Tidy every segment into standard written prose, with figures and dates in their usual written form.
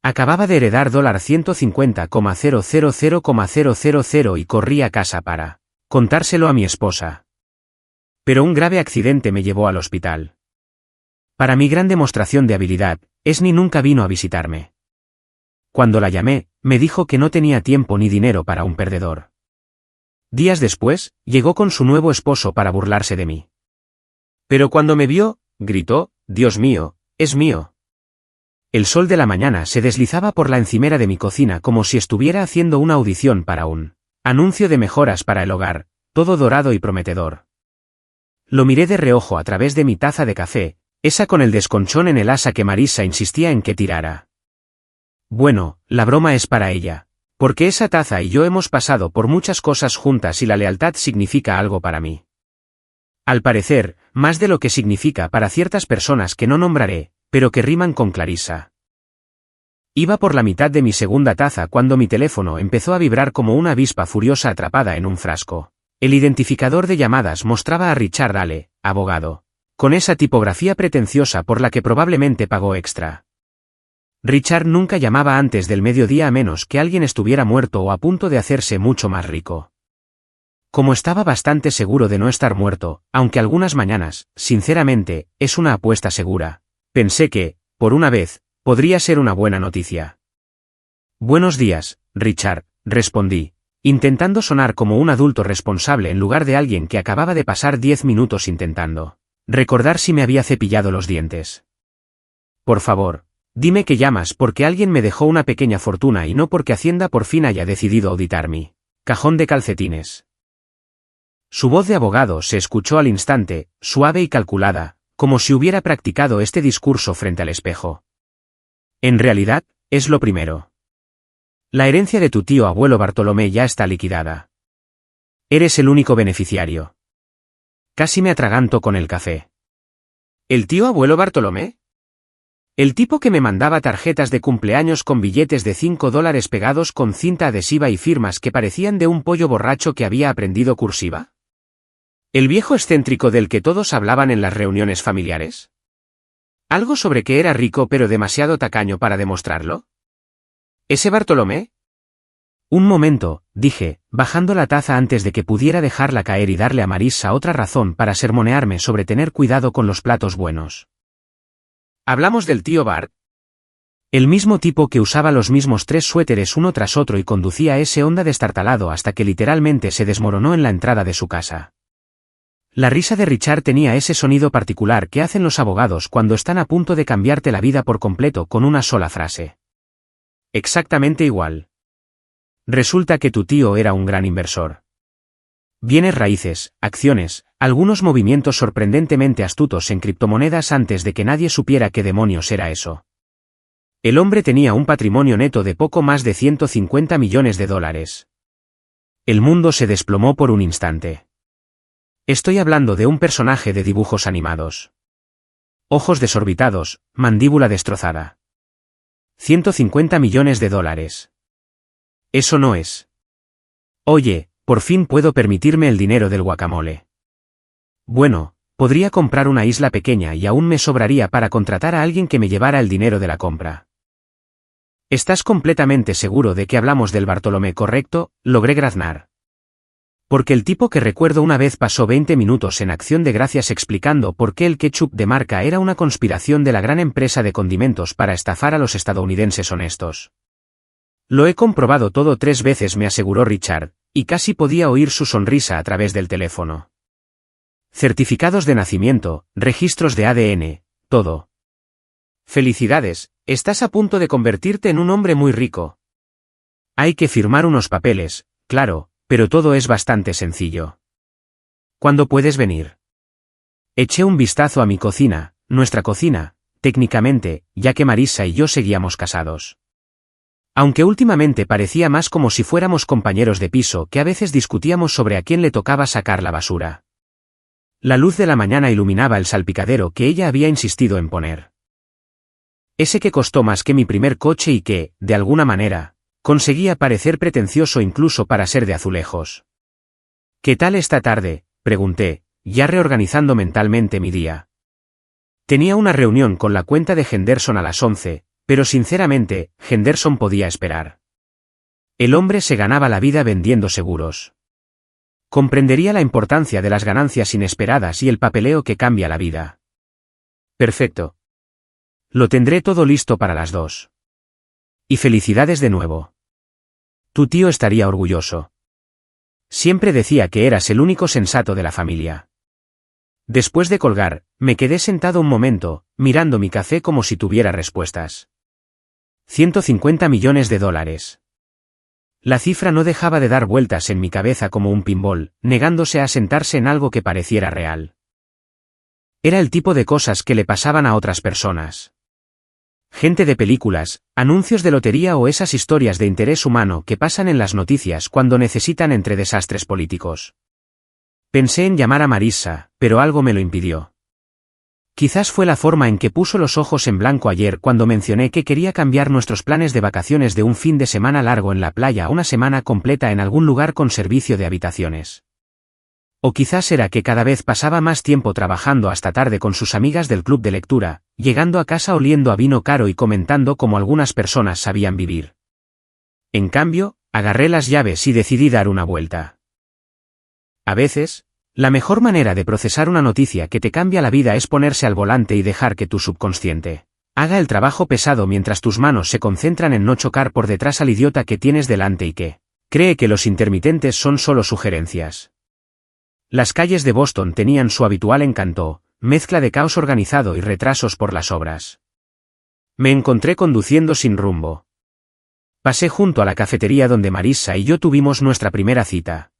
Acababa de heredar $150,000,000 y corrí a casa para contárselo a mi esposa. Pero un grave accidente me llevó al hospital. Para mi gran demostración de habilidad, Esni nunca vino a visitarme. Cuando la llamé, me dijo que no tenía tiempo ni dinero para un perdedor. Días después, llegó con su nuevo esposo para burlarse de mí. Pero cuando me vio, gritó, «Dios mío, es mío». El sol de la mañana se deslizaba por la encimera de mi cocina como si estuviera haciendo una audición para un anuncio de mejoras para el hogar, todo dorado y prometedor. Lo miré de reojo a través de mi taza de café, esa con el desconchón en el asa que Marisa insistía en que tirara. Bueno, la broma es para ella, porque esa taza y yo hemos pasado por muchas cosas juntas y la lealtad significa algo para mí. Al parecer, más de lo que significa para ciertas personas que no nombraré, pero que riman con Clarissa. Iba por la mitad de mi segunda taza cuando mi teléfono empezó a vibrar como una avispa furiosa atrapada en un frasco. El identificador de llamadas mostraba a Richard Ale, abogado, con esa tipografía pretenciosa por la que probablemente pagó extra. Richard nunca llamaba antes del mediodía a menos que alguien estuviera muerto o a punto de hacerse mucho más rico. Como estaba bastante seguro de no estar muerto, aunque algunas mañanas, sinceramente, es una apuesta segura, pensé que, por una vez, podría ser una buena noticia. Buenos días, Richard, respondí, intentando sonar como un adulto responsable en lugar de alguien que acababa de pasar 10 minutos intentando recordar si me había cepillado los dientes. Por favor, dime que llamas porque alguien me dejó una pequeña fortuna y no porque Hacienda por fin haya decidido auditar mi cajón de calcetines. Su voz de abogado se escuchó al instante, suave y calculada, como si hubiera practicado este discurso frente al espejo. En realidad, es lo primero. La herencia de tu tío abuelo Bartolomé ya está liquidada. Eres el único beneficiario. Casi me atraganto con el café. ¿El tío abuelo Bartolomé? El tipo que me mandaba tarjetas de cumpleaños con billetes de $5 pegados con cinta adhesiva y firmas que parecían de un pollo borracho que había aprendido cursiva. ¿El viejo excéntrico del que todos hablaban en las reuniones familiares? ¿Algo sobre que era rico pero demasiado tacaño para demostrarlo? ¿Ese Bartolomé? Un momento, dije, bajando la taza antes de que pudiera dejarla caer y darle a Marisa otra razón para sermonearme sobre tener cuidado con los platos buenos. ¿Hablamos del tío Bart? El mismo tipo que usaba los mismos 3 suéteres uno tras otro y conducía ese Honda destartalado hasta que literalmente se desmoronó en la entrada de su casa. La risa de Richard tenía ese sonido particular que hacen los abogados cuando están a punto de cambiarte la vida por completo con una sola frase. Exactamente igual. Resulta que tu tío era un gran inversor. Bienes raíces, acciones, algunos movimientos sorprendentemente astutos en criptomonedas antes de que nadie supiera qué demonios era eso. El hombre tenía un patrimonio neto de poco más de $150 millones. El mundo se desplomó por un instante. Estoy hablando de un personaje de dibujos animados. Ojos desorbitados, mandíbula destrozada. $150 millones. Eso no es. Oye, por fin puedo permitirme el dinero del guacamole. Bueno, podría comprar una isla pequeña y aún me sobraría para contratar a alguien que me llevara el dinero de la compra. ¿Estás completamente seguro de que hablamos del Bartolomé correcto? Logré graznar. Porque el tipo que recuerdo una vez pasó 20 minutos en Acción de Gracias explicando por qué el ketchup de marca era una conspiración de la gran empresa de condimentos para estafar a los estadounidenses honestos. Lo he comprobado todo 3 veces, me aseguró Richard, y casi podía oír su sonrisa a través del teléfono. Certificados de nacimiento, registros de ADN, todo. Felicidades, estás a punto de convertirte en un hombre muy rico. Hay que firmar unos papeles, claro, pero todo es bastante sencillo. ¿Cuándo puedes venir? Eché un vistazo a mi cocina, nuestra cocina, técnicamente, ya que Marisa y yo seguíamos casados. Aunque últimamente parecía más como si fuéramos compañeros de piso que a veces discutíamos sobre a quién le tocaba sacar la basura. La luz de la mañana iluminaba el salpicadero que ella había insistido en poner. Ese que costó más que mi primer coche y que, de alguna manera, conseguía parecer pretencioso incluso para ser de azulejos. ¿Qué tal esta tarde?, pregunté, ya reorganizando mentalmente mi día. Tenía una reunión con la cuenta de Henderson a las 11, Pero sinceramente, Henderson podía esperar. El hombre se ganaba la vida vendiendo seguros. Comprendería la importancia de las ganancias inesperadas y el papeleo que cambia la vida. Perfecto. Lo tendré todo listo para las 2. Y felicidades de nuevo. Tu tío estaría orgulloso. Siempre decía que eras el único sensato de la familia. Después de colgar, me quedé sentado un momento, mirando mi café como si tuviera respuestas. 150 millones de dólares. La cifra no dejaba de dar vueltas en mi cabeza como un pinball, negándose a sentarse en algo que pareciera real. Era el tipo de cosas que le pasaban a otras personas. Gente de películas, anuncios de lotería o esas historias de interés humano que pasan en las noticias cuando necesitan entre desastres políticos. Pensé en llamar a Marissa, pero algo me lo impidió. Quizás fue la forma en que puso los ojos en blanco ayer cuando mencioné que quería cambiar nuestros planes de vacaciones de un fin de semana largo en la playa a una semana completa en algún lugar con servicio de habitaciones. O quizás era que cada vez pasaba más tiempo trabajando hasta tarde con sus amigas del club de lectura, llegando a casa oliendo a vino caro y comentando cómo algunas personas sabían vivir. En cambio, agarré las llaves y decidí dar una vuelta. A veces, la mejor manera de procesar una noticia que te cambia la vida es ponerse al volante y dejar que tu subconsciente haga el trabajo pesado mientras tus manos se concentran en no chocar por detrás al idiota que tienes delante y que cree que los intermitentes son solo sugerencias. Las calles de Boston tenían su habitual encanto, mezcla de caos organizado y retrasos por las obras. Me encontré conduciendo sin rumbo. Pasé junto a la cafetería donde Marissa y yo tuvimos nuestra primera cita.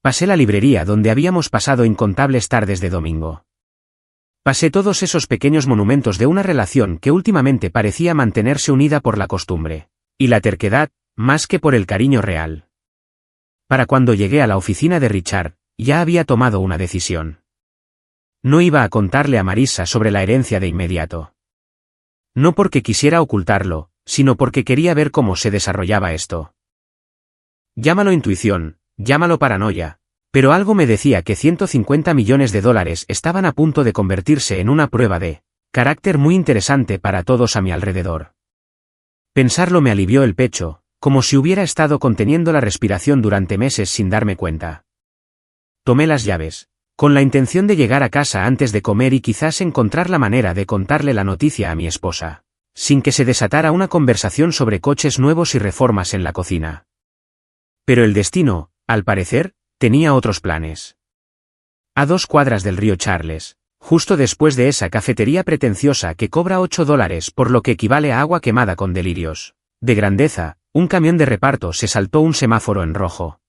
Pasé la librería donde habíamos pasado incontables tardes de domingo. Pasé todos esos pequeños monumentos de una relación que últimamente parecía mantenerse unida por la costumbre y la terquedad, más que por el cariño real. Para cuando llegué a la oficina de Richard, ya había tomado una decisión. No iba a contarle a Marissa sobre la herencia de inmediato. No porque quisiera ocultarlo, sino porque quería ver cómo se desarrollaba esto. Llámalo intuición, llámalo paranoia, pero algo me decía que 150 millones de dólares estaban a punto de convertirse en una prueba de carácter muy interesante para todos a mi alrededor. Pensarlo me alivió el pecho, como si hubiera estado conteniendo la respiración durante meses sin darme cuenta. Tomé las llaves, con la intención de llegar a casa antes de comer y quizás encontrar la manera de contarle la noticia a mi esposa, sin que se desatara una conversación sobre coches nuevos y reformas en la cocina. Pero el destino, al parecer, tenía otros planes. A 2 cuadras del río Charles, justo después de esa cafetería pretenciosa que cobra $8 por lo que equivale a agua quemada con delirios de grandeza, un camión de reparto se saltó un semáforo en rojo.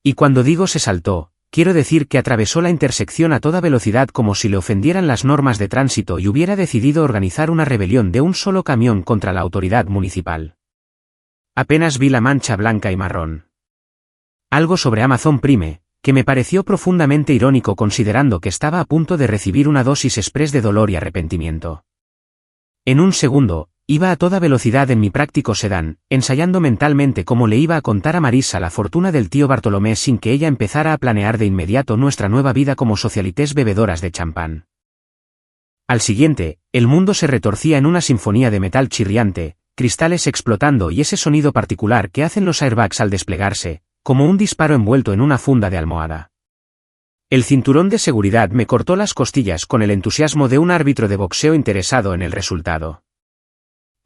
Y cuando digo se saltó, quiero decir que atravesó la intersección a toda velocidad como si le ofendieran las normas de tránsito y hubiera decidido organizar una rebelión de un solo camión contra la autoridad municipal. Apenas vi la mancha blanca y marrón. Algo sobre Amazon Prime, que me pareció profundamente irónico considerando que estaba a punto de recibir una dosis express de dolor y arrepentimiento. En un segundo, iba a toda velocidad en mi práctico sedán, ensayando mentalmente cómo le iba a contar a Marissa la fortuna del tío Bartolomé sin que ella empezara a planear de inmediato nuestra nueva vida como socialites bebedoras de champán. Al siguiente, el mundo se retorcía en una sinfonía de metal chirriante, cristales explotando y ese sonido particular que hacen los airbags al desplegarse, como un disparo envuelto en una funda de almohada. El cinturón de seguridad me cortó las costillas con el entusiasmo de un árbitro de boxeo interesado en el resultado.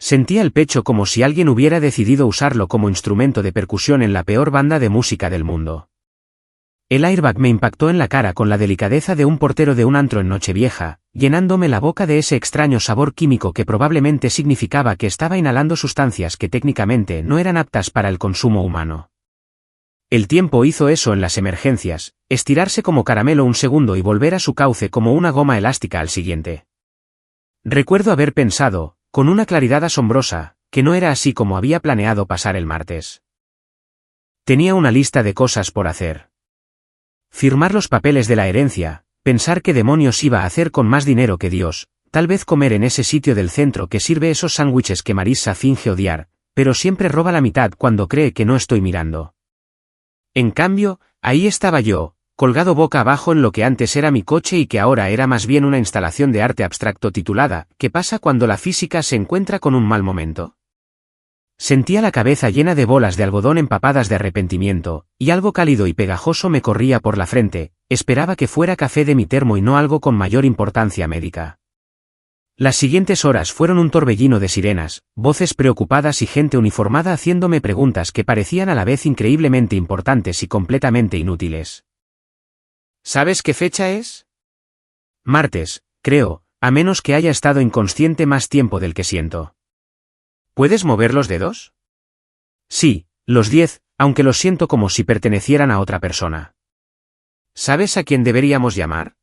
Sentía el pecho como si alguien hubiera decidido usarlo como instrumento de percusión en la peor banda de música del mundo. El airbag me impactó en la cara con la delicadeza de un portero de un antro en Nochevieja, llenándome la boca de ese extraño sabor químico que probablemente significaba que estaba inhalando sustancias que técnicamente no eran aptas para el consumo humano. El tiempo hizo eso en las emergencias, estirarse como caramelo un segundo y volver a su cauce como una goma elástica al siguiente. Recuerdo haber pensado, con una claridad asombrosa, que no era así como había planeado pasar el martes. Tenía una lista de cosas por hacer. Firmar los papeles de la herencia, pensar qué demonios iba a hacer con más dinero que Dios, tal vez comer en ese sitio del centro que sirve esos sándwiches que Marissa finge odiar, pero siempre roba la mitad cuando cree que no estoy mirando. En cambio, ahí estaba yo, colgado boca abajo en lo que antes era mi coche y que ahora era más bien una instalación de arte abstracto titulada ¿Qué pasa cuando la física se encuentra con un mal momento? Sentía la cabeza llena de bolas de algodón empapadas de arrepentimiento, y algo cálido y pegajoso me corría por la frente. Esperaba que fuera café de mi termo y no algo con mayor importancia médica. Las siguientes horas fueron un torbellino de sirenas, voces preocupadas y gente uniformada haciéndome preguntas que parecían a la vez increíblemente importantes y completamente inútiles. ¿Sabes qué fecha es? Martes, creo, a menos que haya estado inconsciente más tiempo del que siento. ¿Puedes mover los dedos? Sí, los 10, aunque los siento como si pertenecieran a otra persona. ¿Sabes a quién deberíamos llamar?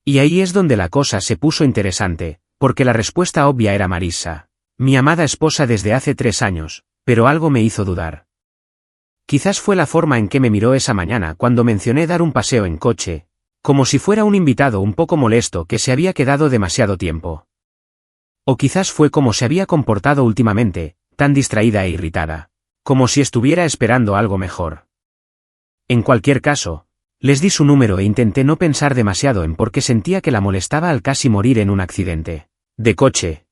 Y ahí es donde la cosa se puso interesante, porque la respuesta obvia era Marissa, mi amada esposa desde hace 3 años, pero algo me hizo dudar. Quizás fue la forma en que me miró esa mañana cuando mencioné dar un paseo en coche, como si fuera un invitado un poco molesto que se había quedado demasiado tiempo. O quizás fue como se había comportado últimamente, tan distraída e irritada, como si estuviera esperando algo mejor. En cualquier caso, les di su número e intenté no pensar demasiado en por qué sentía que la molestaba al casi morir en un accidente de coche.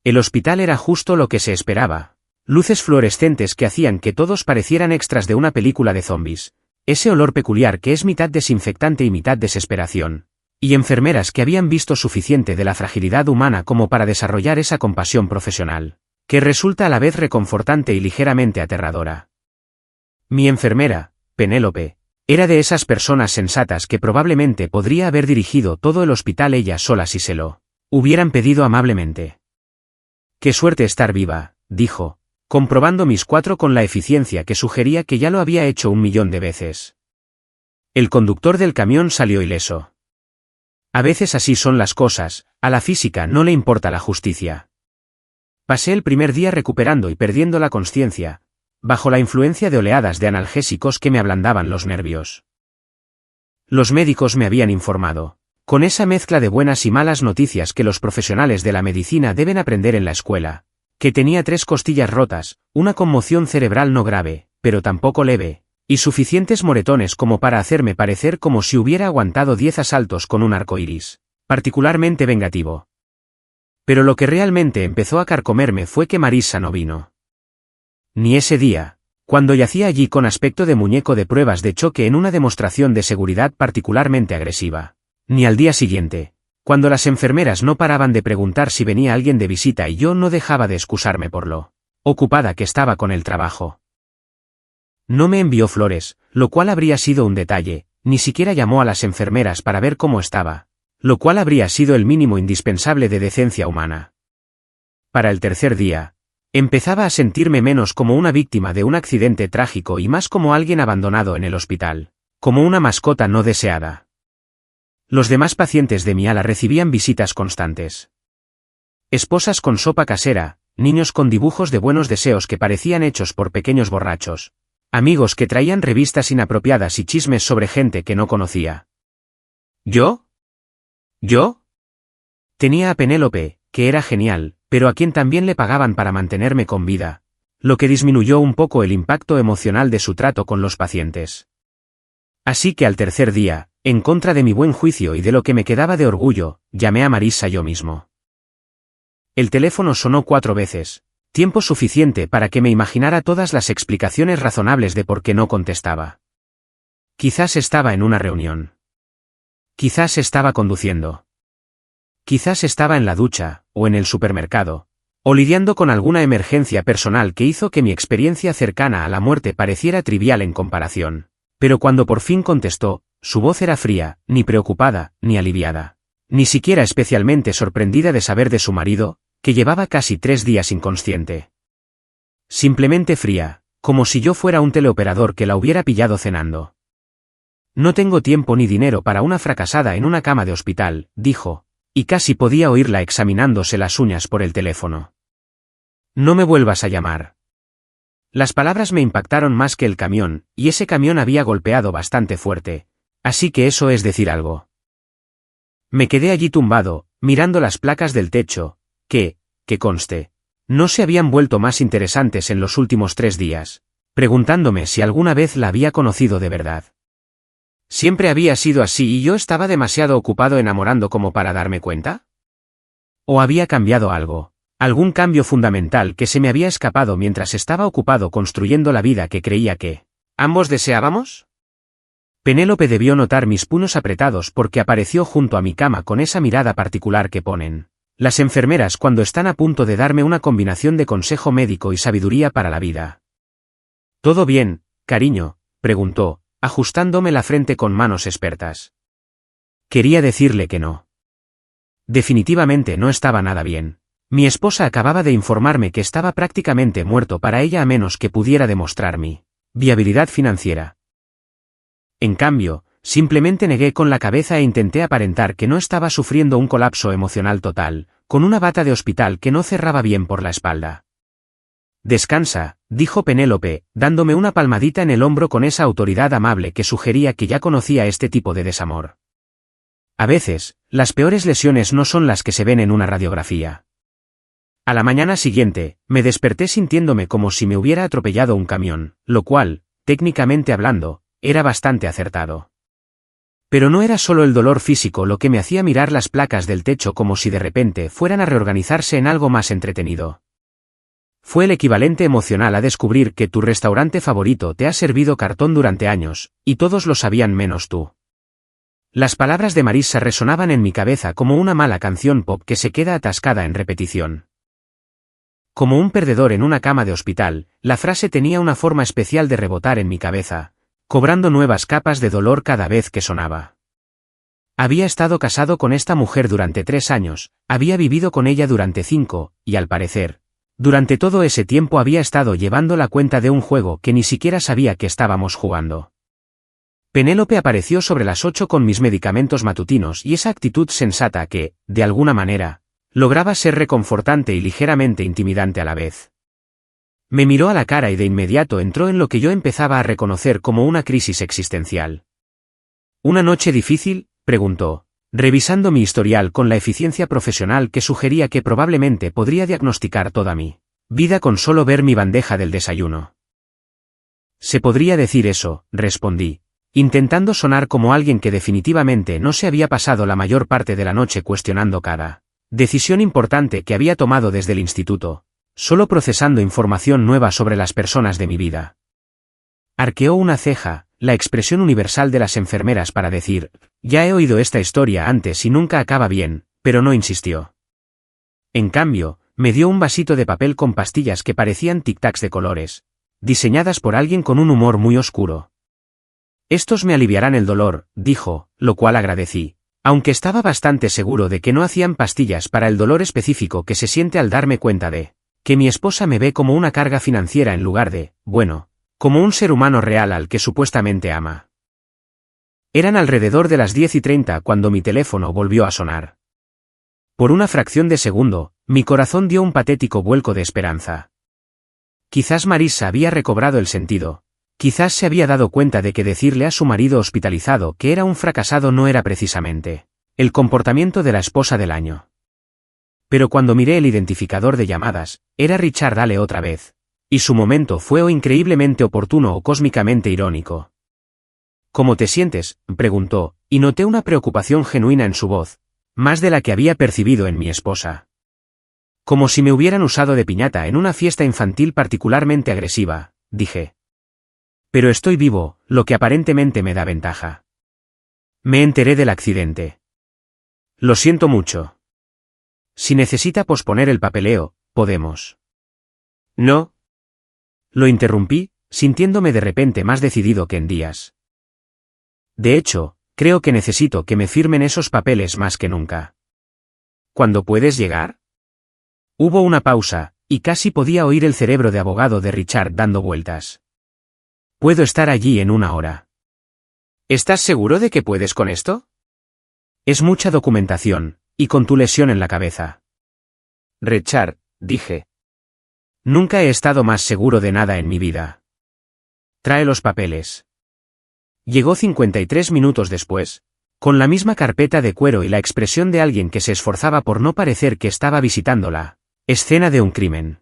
El hospital era justo lo que se esperaba. Luces fluorescentes que hacían que todos parecieran extras de una película de zombies, ese olor peculiar que es mitad desinfectante y mitad desesperación, y enfermeras que habían visto suficiente de la fragilidad humana como para desarrollar esa compasión profesional, que resulta a la vez reconfortante y ligeramente aterradora. Mi enfermera, Penélope, era de esas personas sensatas que probablemente podría haber dirigido todo el hospital ella sola si se lo hubieran pedido amablemente. «Qué suerte estar viva», dijo, comprobando mis 4 con la eficiencia que sugería que ya lo había hecho 1.000.000 de veces. El conductor del camión salió ileso. A veces así son las cosas, a la física no le importa la justicia. Pasé el primer día recuperando y perdiendo la consciencia, bajo la influencia de oleadas de analgésicos que me ablandaban los nervios. Los médicos me habían informado, con esa mezcla de buenas y malas noticias que los profesionales de la medicina deben aprender en la escuela, que tenía 3 costillas rotas, una conmoción cerebral no grave, pero tampoco leve, y suficientes moretones como para hacerme parecer como si hubiera aguantado 10 asaltos con un arco iris, particularmente vengativo. Pero lo que realmente empezó a carcomerme fue que Marissa no vino. Ni ese día, cuando yacía allí con aspecto de muñeco de pruebas de choque en una demostración de seguridad particularmente agresiva, ni al día siguiente, cuando las enfermeras no paraban de preguntar si venía alguien de visita y yo no dejaba de excusarme por lo ocupada que estaba con el trabajo. No me envió flores, lo cual habría sido un detalle, ni siquiera llamó a las enfermeras para ver cómo estaba, lo cual habría sido el mínimo indispensable de decencia humana. Para el tercer día, empezaba a sentirme menos como una víctima de un accidente trágico y más como alguien abandonado en el hospital, como una mascota no deseada. Los demás pacientes de mi ala recibían visitas constantes. Esposas con sopa casera, niños con dibujos de buenos deseos que parecían hechos por pequeños borrachos, amigos que traían revistas inapropiadas y chismes sobre gente que no conocía. ¿Yo? Tenía a Penélope, que era genial, pero a quien también le pagaban para mantenerme con vida, lo que disminuyó un poco el impacto emocional de su trato con los pacientes. Así que al tercer día, en contra de mi buen juicio y de lo que me quedaba de orgullo, llamé a Marissa yo mismo. El teléfono sonó 4 veces, tiempo suficiente para que me imaginara todas las explicaciones razonables de por qué no contestaba. Quizás estaba en una reunión. Quizás estaba conduciendo. Quizás estaba en la ducha, o en el supermercado, o lidiando con alguna emergencia personal que hizo que mi experiencia cercana a la muerte pareciera trivial en comparación. Pero cuando por fin contestó, su voz era fría, ni preocupada, ni aliviada, ni siquiera especialmente sorprendida de saber de su marido, que llevaba casi 3 días inconsciente. Simplemente fría, como si yo fuera un teleoperador que la hubiera pillado cenando. No tengo tiempo ni dinero para una fracasada en una cama de hospital, dijo, y casi podía oírla examinándose las uñas por el teléfono. No me vuelvas a llamar. Las palabras me impactaron más que el camión, y ese camión había golpeado bastante fuerte, así que eso es decir algo. Me quedé allí tumbado, mirando las placas del techo, que conste, no se habían vuelto más interesantes en los últimos 3 días, preguntándome si alguna vez la había conocido de verdad. ¿Siempre había sido así y yo estaba demasiado ocupado enamorando como para darme cuenta? ¿O había cambiado algo? Algún cambio fundamental que se me había escapado mientras estaba ocupado construyendo la vida que creía que ambos deseábamos? Penélope debió notar mis puños apretados porque apareció junto a mi cama con esa mirada particular que ponen las enfermeras cuando están a punto de darme una combinación de consejo médico y sabiduría para la vida. ¿Todo bien, cariño?, preguntó, ajustándome la frente con manos expertas. Quería decirle que no. Definitivamente no estaba nada bien. Mi esposa acababa de informarme que estaba prácticamente muerto para ella a menos que pudiera demostrar mi viabilidad financiera. En cambio, simplemente negué con la cabeza e intenté aparentar que no estaba sufriendo un colapso emocional total, con una bata de hospital que no cerraba bien por la espalda. Descansa, dijo Penélope, dándome una palmadita en el hombro con esa autoridad amable que sugería que ya conocía este tipo de desamor. A veces, las peores lesiones no son las que se ven en una radiografía. A la mañana siguiente, me desperté sintiéndome como si me hubiera atropellado un camión, lo cual, técnicamente hablando, era bastante acertado. Pero no era solo el dolor físico lo que me hacía mirar las placas del techo como si de repente fueran a reorganizarse en algo más entretenido. Fue el equivalente emocional a descubrir que tu restaurante favorito te ha servido cartón durante años, y todos lo sabían menos tú. Las palabras de Marissa resonaban en mi cabeza como una mala canción pop que se queda atascada en repetición. Como un perdedor en una cama de hospital, la frase tenía una forma especial de rebotar en mi cabeza, cobrando nuevas capas de dolor cada vez que sonaba. Había estado casado con esta mujer durante 3 años, había vivido con ella durante 5, y al parecer, durante todo ese tiempo había estado llevando la cuenta de un juego que ni siquiera sabía que estábamos jugando. Penélope apareció sobre las 8 con mis medicamentos matutinos y esa actitud sensata que, de alguna manera, lograba ser reconfortante y ligeramente intimidante a la vez. Me miró a la cara y de inmediato entró en lo que yo empezaba a reconocer como una crisis existencial. ¿Una noche difícil?, preguntó, revisando mi historial con la eficiencia profesional que sugería que probablemente podría diagnosticar toda mi vida con solo ver mi bandeja del desayuno. Se podría decir eso, respondí, intentando sonar como alguien que definitivamente no se había pasado la mayor parte de la noche cuestionando cada decisión importante que había tomado desde el instituto, solo procesando información nueva sobre las personas de mi vida. Arqueó una ceja, la expresión universal de las enfermeras para decir, ya he oído esta historia antes y nunca acaba bien, pero no insistió. En cambio, me dio un vasito de papel con pastillas que parecían tic-tacs de colores, diseñadas por alguien con un humor muy oscuro. Estos me aliviarán el dolor, dijo, lo cual agradecí, aunque estaba bastante seguro de que no hacían pastillas para el dolor específico que se siente al darme cuenta de que mi esposa me ve como una carga financiera en lugar de, bueno, como un ser humano real al que supuestamente ama. Eran alrededor de las 10:30 cuando mi teléfono volvió a sonar. Por una fracción de segundo, mi corazón dio un patético vuelco de esperanza. Quizás Marissa había recobrado el sentido. Quizás se había dado cuenta de que decirle a su marido hospitalizado que era un fracasado no era precisamente el comportamiento de la esposa del año. Pero cuando miré el identificador de llamadas, era Richard Ale otra vez. Y su momento fue o increíblemente oportuno o cósmicamente irónico. ¿Cómo te sientes?, preguntó, y noté una preocupación genuina en su voz, más de la que había percibido en mi esposa. Como si me hubieran usado de piñata en una fiesta infantil particularmente agresiva, dije. Pero estoy vivo, lo que aparentemente me da ventaja. Me enteré del accidente. Lo siento mucho. Si necesita posponer el papeleo, podemos. No. Lo interrumpí, sintiéndome de repente más decidido que en días. De hecho, creo que necesito que me firmen esos papeles más que nunca. ¿Cuándo puedes llegar? Hubo una pausa, y casi podía oír el cerebro de abogado de Richard dando vueltas. Puedo estar allí en 1 hora. ¿Estás seguro de que puedes con esto? Es mucha documentación, y con tu lesión en la cabeza. Richard, dije. Nunca he estado más seguro de nada en mi vida. Trae los papeles. Llegó 53 minutos después, con la misma carpeta de cuero y la expresión de alguien que se esforzaba por no parecer que estaba visitando la escena de un crimen.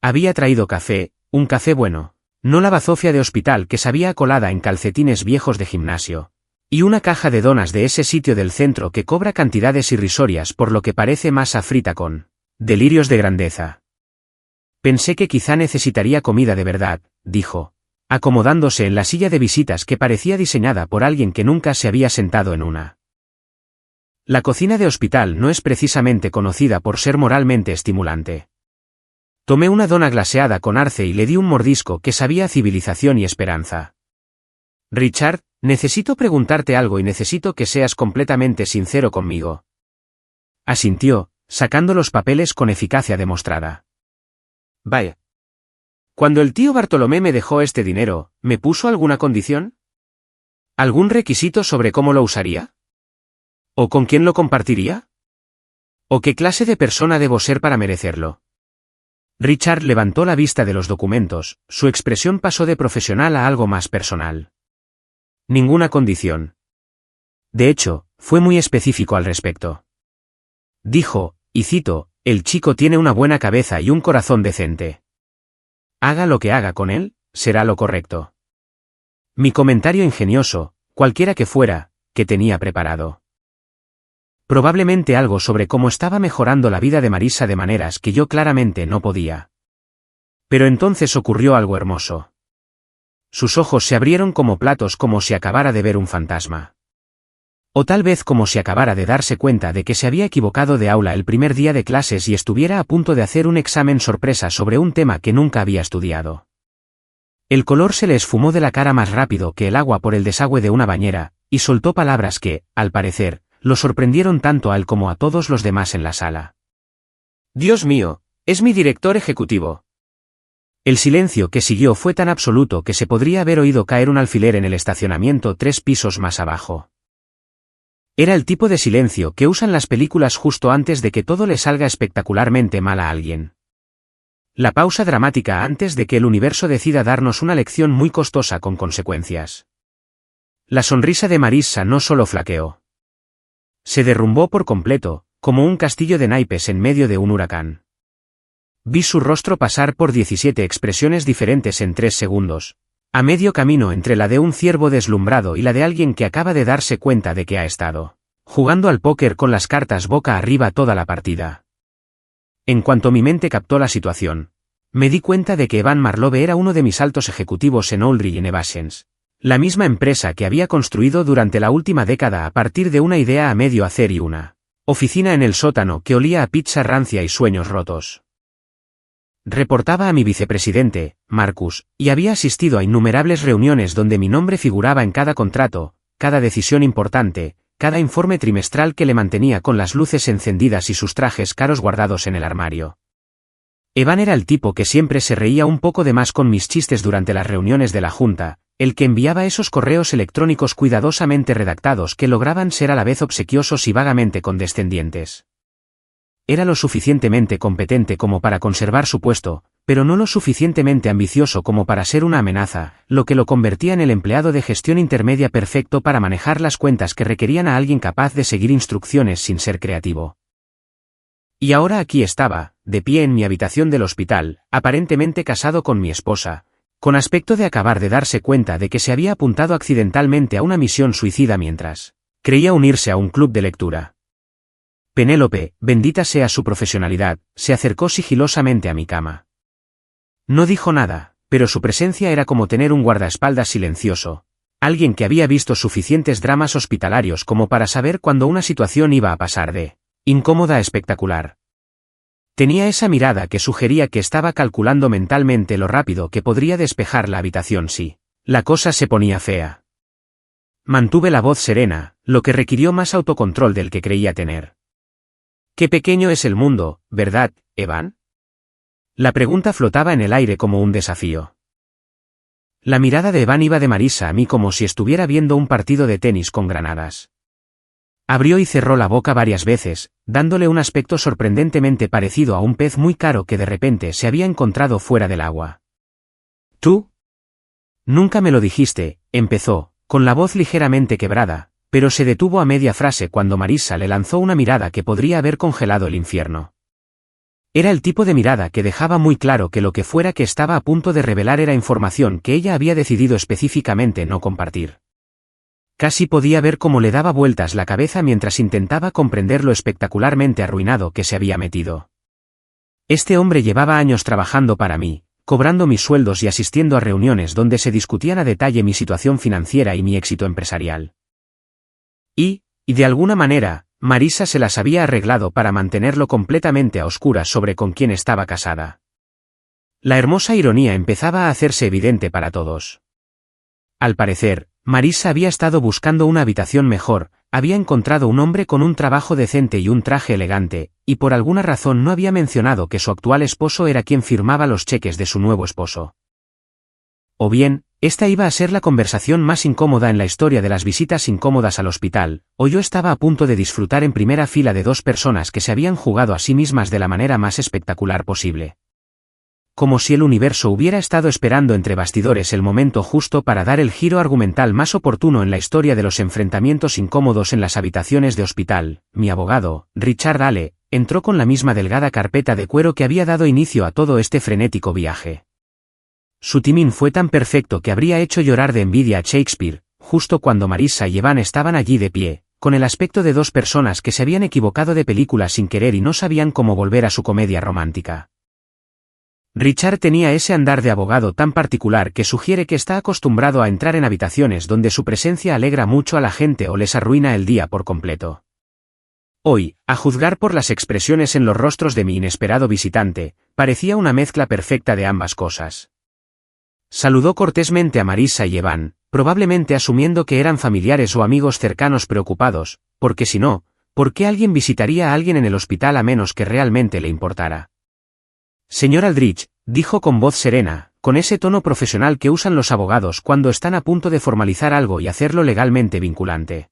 Había traído café, un café bueno. No la bazofia de hospital que sabía colada en calcetines viejos de gimnasio. Y una caja de donas de ese sitio del centro que cobra cantidades irrisorias por lo que parece masa frita con delirios de grandeza. Pensé que quizá necesitaría comida de verdad, dijo, acomodándose en la silla de visitas que parecía diseñada por alguien que nunca se había sentado en una. La cocina de hospital no es precisamente conocida por ser moralmente estimulante. Tomé una dona glaseada con arce y le di un mordisco que sabía a civilización y esperanza. Richard, necesito preguntarte algo y necesito que seas completamente sincero conmigo. Asintió, sacando los papeles con eficacia demostrada. Vaya. Cuando el tío Bartolomé me dejó este dinero, ¿me puso alguna condición? ¿Algún requisito sobre cómo lo usaría? ¿O con quién lo compartiría? ¿O qué clase de persona debo ser para merecerlo? Richard levantó la vista de los documentos, su expresión pasó de profesional a algo más personal. Ninguna condición. De hecho, fue muy específico al respecto. Dijo, y cito, el chico tiene una buena cabeza y un corazón decente. Haga lo que haga con él, será lo correcto. Mi comentario ingenioso, cualquiera que fuera, que tenía preparado. Probablemente algo sobre cómo estaba mejorando la vida de Marisa de maneras que yo claramente no podía. Pero entonces ocurrió algo hermoso. Sus ojos se abrieron como platos como si acabara de ver un fantasma. O tal vez como si acabara de darse cuenta de que se había equivocado de aula el primer día de clases y estuviera a punto de hacer un examen sorpresa sobre un tema que nunca había estudiado. El color se le esfumó de la cara más rápido que el agua por el desagüe de una bañera, y soltó palabras que, al parecer, lo sorprendieron tanto a él como a todos los demás en la sala. Dios mío, es mi director ejecutivo. El silencio que siguió fue tan absoluto que se podría haber oído caer un alfiler en el estacionamiento 3 pisos más abajo. Era el tipo de silencio que usan las películas justo antes de que todo le salga espectacularmente mal a alguien. La pausa dramática antes de que el universo decida darnos una lección muy costosa con consecuencias. La sonrisa de Marisa no solo flaqueó. Se derrumbó por completo, como un castillo de naipes en medio de un huracán. Vi su rostro pasar por 17 expresiones diferentes en 3 segundos, a medio camino entre la de un ciervo deslumbrado y la de alguien que acaba de darse cuenta de que ha estado jugando al póker con las cartas boca arriba toda la partida. En cuanto mi mente captó la situación, me di cuenta de que Evan Marlove era uno de mis altos ejecutivos en Aldrich Innovations, la misma empresa que había construido durante la última década a partir de una idea a medio hacer y una oficina en el sótano que olía a pizza rancia y sueños rotos. Reportaba a mi vicepresidente, Marcus, y había asistido a innumerables reuniones donde mi nombre figuraba en cada contrato, cada decisión importante, cada informe trimestral que le mantenía con las luces encendidas y sus trajes caros guardados en el armario. Evan era el tipo que siempre se reía un poco de más con mis chistes durante las reuniones de la junta, el que enviaba esos correos electrónicos cuidadosamente redactados que lograban ser a la vez obsequiosos y vagamente condescendientes. Era lo suficientemente competente como para conservar su puesto, pero no lo suficientemente ambicioso como para ser una amenaza, lo que lo convertía en el empleado de gestión intermedia perfecto para manejar las cuentas que requerían a alguien capaz de seguir instrucciones sin ser creativo. Y ahora aquí estaba, de pie en mi habitación del hospital, aparentemente casado con mi esposa, con aspecto de acabar de darse cuenta de que se había apuntado accidentalmente a una misión suicida mientras creía unirse a un club de lectura. Penélope, bendita sea su profesionalidad, se acercó sigilosamente a mi cama. No dijo nada, pero su presencia era como tener un guardaespaldas silencioso, alguien que había visto suficientes dramas hospitalarios como para saber cuándo una situación iba a pasar de incómoda a espectacular. Tenía esa mirada que sugería que estaba calculando mentalmente lo rápido que podría despejar la habitación si la cosa se ponía fea. Mantuve la voz serena, lo que requirió más autocontrol del que creía tener. Qué pequeño es el mundo, ¿verdad, Evan? La pregunta flotaba en el aire como un desafío. La mirada de Evan iba de Marisa a mí como si estuviera viendo un partido de tenis con granadas. Abrió y cerró la boca varias veces, dándole un aspecto sorprendentemente parecido a un pez muy caro que de repente se había encontrado fuera del agua. ¿Tú? Nunca me lo dijiste, empezó, con la voz ligeramente quebrada, pero se detuvo a media frase cuando Marisa le lanzó una mirada que podría haber congelado el infierno. Era el tipo de mirada que dejaba muy claro que lo que fuera que estaba a punto de revelar era información que ella había decidido específicamente no compartir. Casi podía ver cómo le daba vueltas la cabeza mientras intentaba comprender lo espectacularmente arruinado que se había metido. Este hombre llevaba años trabajando para mí, cobrando mis sueldos y asistiendo a reuniones donde se discutían a detalle mi situación financiera y mi éxito empresarial. Y de alguna manera, Marisa se las había arreglado para mantenerlo completamente a oscuras sobre con quién estaba casada. La hermosa ironía empezaba a hacerse evidente para todos. Al parecer, Marisa había estado buscando una habitación mejor, había encontrado un hombre con un trabajo decente y un traje elegante, y por alguna razón no había mencionado que su actual esposo era quien firmaba los cheques de su nuevo esposo. O bien, esta iba a ser la conversación más incómoda en la historia de las visitas incómodas al hospital, o yo estaba a punto de disfrutar en primera fila de dos personas que se habían jugado a sí mismas de la manera más espectacular posible. Como si el universo hubiera estado esperando entre bastidores el momento justo para dar el giro argumental más oportuno en la historia de los enfrentamientos incómodos en las habitaciones de hospital. Mi abogado, Richard Ale, entró con la misma delgada carpeta de cuero que había dado inicio a todo este frenético viaje. Su timing fue tan perfecto que habría hecho llorar de envidia a Shakespeare, justo cuando Marisa y Evan estaban allí de pie, con el aspecto de dos personas que se habían equivocado de película sin querer y no sabían cómo volver a su comedia romántica. Richard tenía ese andar de abogado tan particular que sugiere que está acostumbrado a entrar en habitaciones donde su presencia alegra mucho a la gente o les arruina el día por completo. Hoy, a juzgar por las expresiones en los rostros de mi inesperado visitante, parecía una mezcla perfecta de ambas cosas. Saludó cortésmente a Marisa y Evan, probablemente asumiendo que eran familiares o amigos cercanos preocupados, porque si no, ¿por qué alguien visitaría a alguien en el hospital a menos que realmente le importara? Señor Aldrich, dijo con voz serena, con ese tono profesional que usan los abogados cuando están a punto de formalizar algo y hacerlo legalmente vinculante.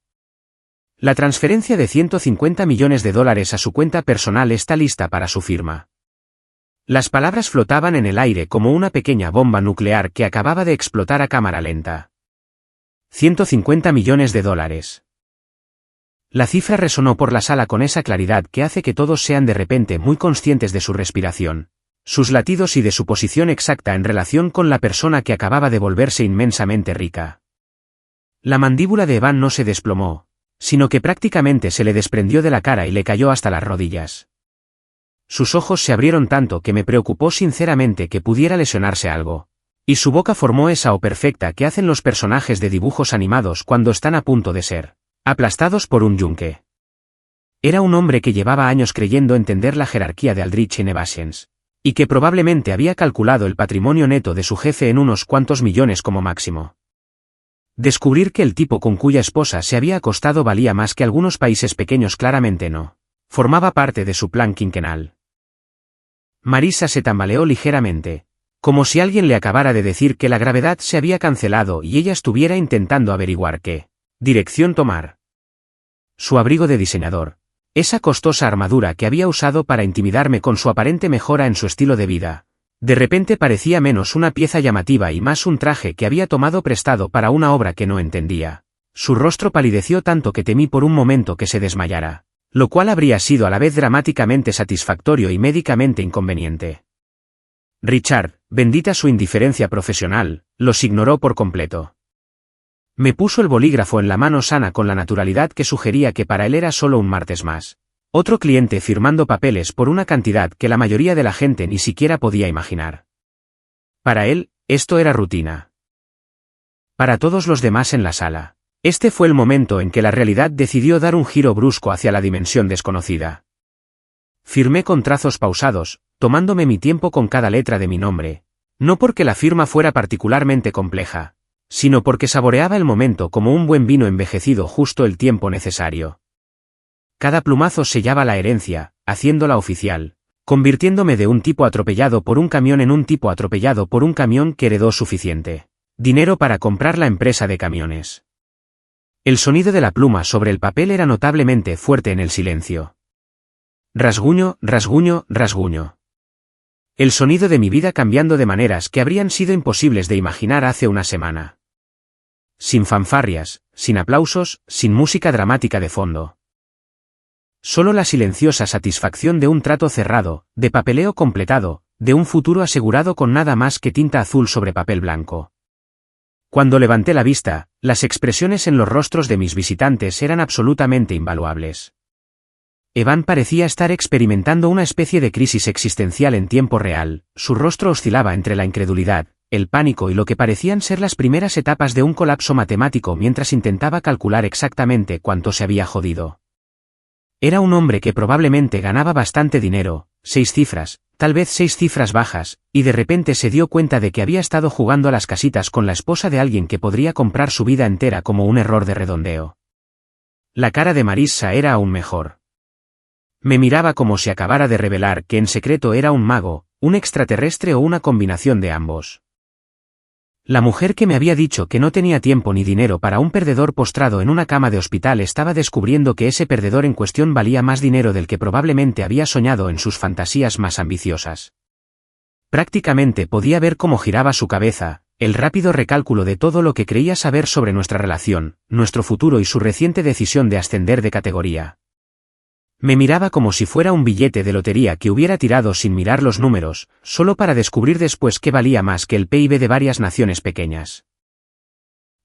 La transferencia de $150 millones a su cuenta personal está lista para su firma. Las palabras flotaban en el aire como una pequeña bomba nuclear que acababa de explotar a cámara lenta. $150 millones. La cifra resonó por la sala con esa claridad que hace que todos sean de repente muy conscientes de su respiración, sus latidos y de su posición exacta en relación con la persona que acababa de volverse inmensamente rica. La mandíbula de Evan no se desplomó, sino que prácticamente se le desprendió de la cara y le cayó hasta las rodillas. Sus ojos se abrieron tanto que me preocupó sinceramente que pudiera lesionarse algo, y su boca formó esa O perfecta que hacen los personajes de dibujos animados cuando están a punto de ser aplastados por un yunque. Era un hombre que llevaba años creyendo entender la jerarquía de Aldrich Innovations, y que probablemente había calculado el patrimonio neto de su jefe en unos cuantos millones como máximo. Descubrir que el tipo con cuya esposa se había acostado valía más que algunos países pequeños claramente no. Formaba parte de su plan quinquenal. Marisa se tambaleó ligeramente, como si alguien le acabara de decir que la gravedad se había cancelado y ella estuviera intentando averiguar qué dirección tomar. Su abrigo de diseñador, esa costosa armadura que había usado para intimidarme con su aparente mejora en su estilo de vida, de repente parecía menos una pieza llamativa y más un traje que había tomado prestado para una obra que no entendía. Su rostro palideció tanto que temí por un momento que se desmayara, lo cual habría sido a la vez dramáticamente satisfactorio y médicamente inconveniente. Richard, bendita su indiferencia profesional, los ignoró por completo. Me puso el bolígrafo en la mano sana con la naturalidad que sugería que para él era solo un martes más. Otro cliente firmando papeles por una cantidad que la mayoría de la gente ni siquiera podía imaginar. Para él, esto era rutina. Para todos los demás en la sala, este fue el momento en que la realidad decidió dar un giro brusco hacia la dimensión desconocida. Firmé con trazos pausados, tomándome mi tiempo con cada letra de mi nombre, no porque la firma fuera particularmente compleja, sino porque saboreaba el momento como un buen vino envejecido justo el tiempo necesario. Cada plumazo sellaba la herencia, haciéndola oficial, convirtiéndome de un tipo atropellado por un camión en un tipo atropellado por un camión que heredó suficiente dinero para comprar la empresa de camiones. El sonido de la pluma sobre el papel era notablemente fuerte en el silencio. Rasguño, rasguño, rasguño. El sonido de mi vida cambiando de maneras que habrían sido imposibles de imaginar hace una semana. Sin fanfarrias, sin aplausos, sin música dramática de fondo. Solo la silenciosa satisfacción de un trato cerrado, de papeleo completado, de un futuro asegurado con nada más que tinta azul sobre papel blanco. Cuando levanté la vista, las expresiones en los rostros de mis visitantes eran absolutamente invaluables. Evan parecía estar experimentando una especie de crisis existencial en tiempo real, su rostro oscilaba entre la incredulidad, el pánico y lo que parecían ser las primeras etapas de un colapso matemático mientras intentaba calcular exactamente cuánto se había jodido. Era un hombre que probablemente ganaba bastante dinero, 6 cifras, tal vez 6 cifras bajas, y de repente se dio cuenta de que había estado jugando a las casitas con la esposa de alguien que podría comprar su vida entera como un error de redondeo. La cara de Marissa era aún mejor. Me miraba como si acabara de revelar que en secreto era un mago, un extraterrestre o una combinación de ambos. La mujer que me había dicho que no tenía tiempo ni dinero para un perdedor postrado en una cama de hospital estaba descubriendo que ese perdedor en cuestión valía más dinero del que probablemente había soñado en sus fantasías más ambiciosas. Prácticamente podía ver cómo giraba su cabeza, el rápido recálculo de todo lo que creía saber sobre nuestra relación, nuestro futuro y su reciente decisión de ascender de categoría. Me miraba como si fuera un billete de lotería que hubiera tirado sin mirar los números, solo para descubrir después que valía más que el PIB de varias naciones pequeñas.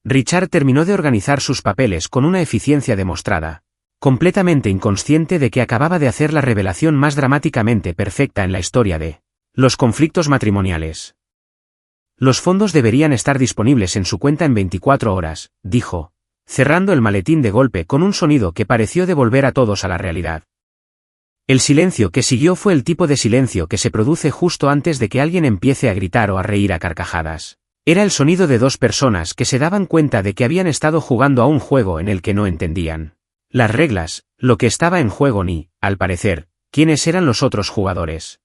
Richard terminó de organizar sus papeles con una eficiencia demostrada, completamente inconsciente de que acababa de hacer la revelación más dramáticamente perfecta en la historia de los conflictos matrimoniales. Los fondos deberían estar disponibles en su cuenta en 24 horas, dijo, cerrando el maletín de golpe con un sonido que pareció devolver a todos a la realidad. El silencio que siguió fue el tipo de silencio que se produce justo antes de que alguien empiece a gritar o a reír a carcajadas. Era el sonido de dos personas que se daban cuenta de que habían estado jugando a un juego en el que no entendían las reglas, lo que estaba en juego ni, al parecer, quiénes eran los otros jugadores.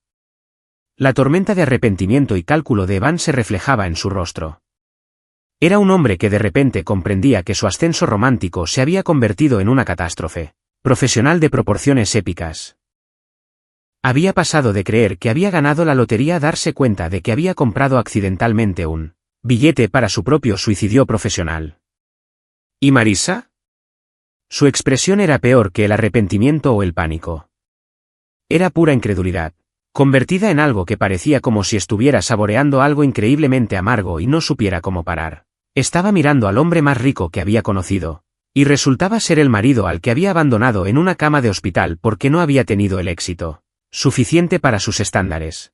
La tormenta de arrepentimiento y cálculo de Evan se reflejaba en su rostro. Era un hombre que de repente comprendía que su ascenso romántico se había convertido en una catástrofe profesional de proporciones épicas. Había pasado de creer que había ganado la lotería a darse cuenta de que había comprado accidentalmente un billete para su propio suicidio profesional. ¿Y Marissa? Su expresión era peor que el arrepentimiento o el pánico. Era pura incredulidad, convertida en algo que parecía como si estuviera saboreando algo increíblemente amargo y no supiera cómo parar. Estaba mirando al hombre más rico que había conocido, y resultaba ser el marido al que había abandonado en una cama de hospital porque no había tenido el éxito suficiente para sus estándares.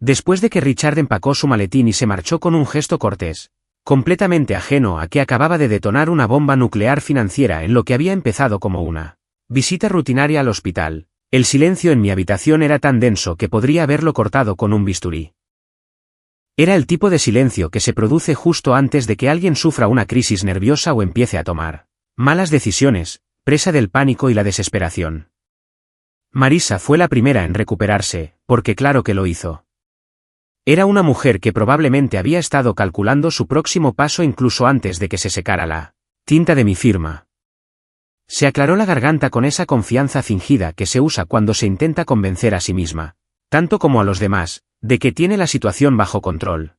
Después de que Richard empacó su maletín y se marchó con un gesto cortés, completamente ajeno a que acababa de detonar una bomba nuclear financiera en lo que había empezado como una visita rutinaria al hospital, el silencio en mi habitación era tan denso que podría haberlo cortado con un bisturí. Era el tipo de silencio que se produce justo antes de que alguien sufra una crisis nerviosa o empiece a tomar malas decisiones, presa del pánico y la desesperación. Marissa fue la primera en recuperarse, porque claro que lo hizo. Era una mujer que probablemente había estado calculando su próximo paso incluso antes de que se secara la tinta de mi firma. Se aclaró la garganta con esa confianza fingida que se usa cuando se intenta convencer a sí misma, tanto como a los demás, de que tiene la situación bajo control.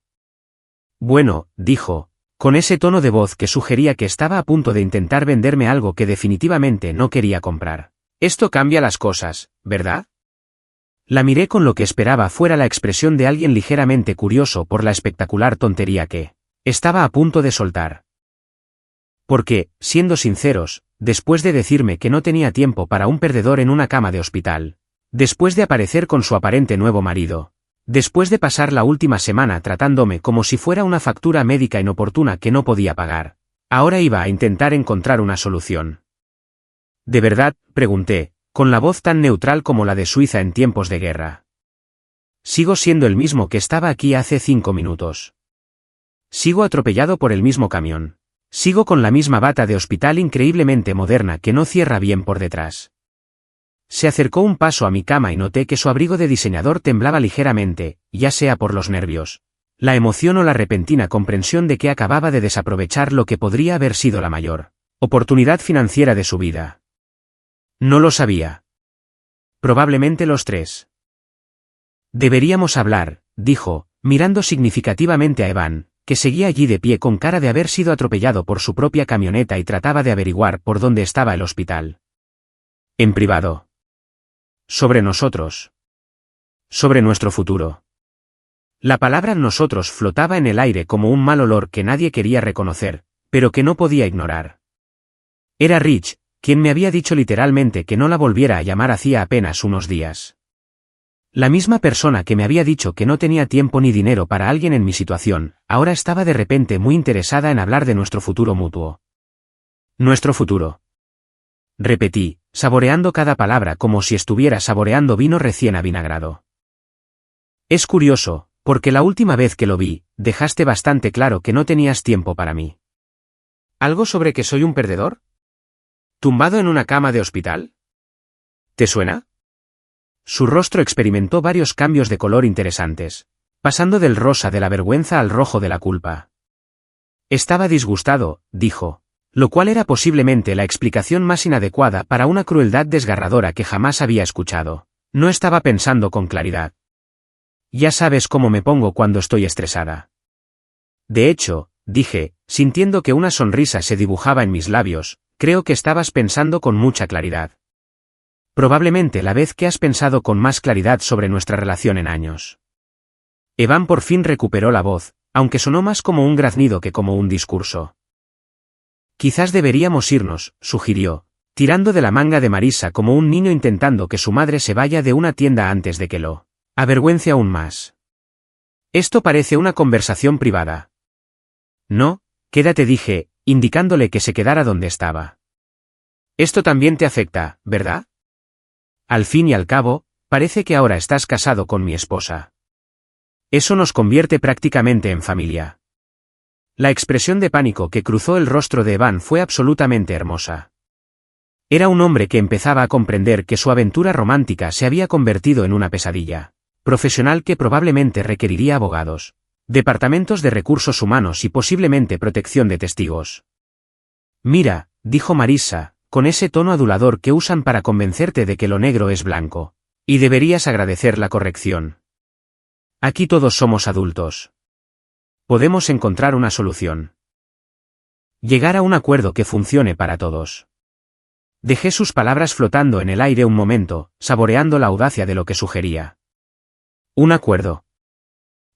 Bueno, dijo, con ese tono de voz que sugería que estaba a punto de intentar venderme algo que definitivamente no quería comprar. Esto cambia las cosas, ¿verdad? La miré con lo que esperaba fuera la expresión de alguien ligeramente curioso por la espectacular tontería que estaba a punto de soltar. Porque, siendo sinceros, después de decirme que no tenía tiempo para un perdedor en una cama de hospital, después de aparecer con su aparente nuevo marido, después de pasar la última semana tratándome como si fuera una factura médica inoportuna que no podía pagar, ahora iba a intentar encontrar una solución. ¿De verdad?, pregunté, con la voz tan neutral como la de Suiza en tiempos de guerra. Sigo siendo el mismo que estaba aquí hace 5 minutos. Sigo atropellado por el mismo camión. Sigo con la misma bata de hospital increíblemente moderna que no cierra bien por detrás. Se acercó un paso a mi cama y noté que su abrigo de diseñador temblaba ligeramente, ya sea por los nervios, la emoción o la repentina comprensión de que acababa de desaprovechar lo que podría haber sido la mayor oportunidad financiera de su vida. No lo sabía. Probablemente los tres. Deberíamos hablar, dijo, mirando significativamente a Evan, que seguía allí de pie con cara de haber sido atropellado por su propia camioneta y trataba de averiguar por dónde estaba el hospital. En privado. Sobre nosotros. Sobre nuestro futuro. La palabra nosotros flotaba en el aire como un mal olor que nadie quería reconocer, pero que no podía ignorar. Era Rich, quien me había dicho literalmente que no la volviera a llamar hacía apenas unos días. La misma persona que me había dicho que no tenía tiempo ni dinero para alguien en mi situación, ahora estaba de repente muy interesada en hablar de nuestro futuro mutuo. Nuestro futuro. Repetí, saboreando cada palabra como si estuviera saboreando vino recién avinagrado. Es curioso, porque la última vez que lo vi, dejaste bastante claro que no tenías tiempo para mí. ¿Algo sobre que soy un perdedor? ¿Tumbado en una cama de hospital? ¿Te suena? Su rostro experimentó varios cambios de color interesantes, pasando del rosa de la vergüenza al rojo de la culpa. Estaba disgustado, dijo, lo cual era posiblemente la explicación más inadecuada para una crueldad desgarradora que jamás había escuchado. No estaba pensando con claridad. Ya sabes cómo me pongo cuando estoy estresada. De hecho, dije, sintiendo que una sonrisa se dibujaba en mis labios, creo que estabas pensando con mucha claridad. Probablemente la vez que has pensado con más claridad sobre nuestra relación en años. Evan por fin recuperó la voz, aunque sonó más como un graznido que como un discurso. Quizás deberíamos irnos, sugirió, tirando de la manga de Marissa como un niño intentando que su madre se vaya de una tienda antes de que lo avergüence aún más. Esto parece una conversación privada. No, quédate, dije, indicándole que se quedara donde estaba. Esto también te afecta, ¿verdad? Al fin y al cabo, parece que ahora estás casado con mi esposa. Eso nos convierte prácticamente en familia. La expresión de pánico que cruzó el rostro de Evan fue absolutamente hermosa. Era un hombre que empezaba a comprender que su aventura romántica se había convertido en una pesadilla profesional que probablemente requeriría abogados, departamentos de recursos humanos y posiblemente protección de testigos. Mira, dijo Marissa, con ese tono adulador que usan para convencerte de que lo negro es blanco. Y deberías agradecer la corrección. Aquí todos somos adultos. Podemos encontrar una solución. Llegar a un acuerdo que funcione para todos. Dejé sus palabras flotando en el aire un momento, saboreando la audacia de lo que sugería. Un acuerdo.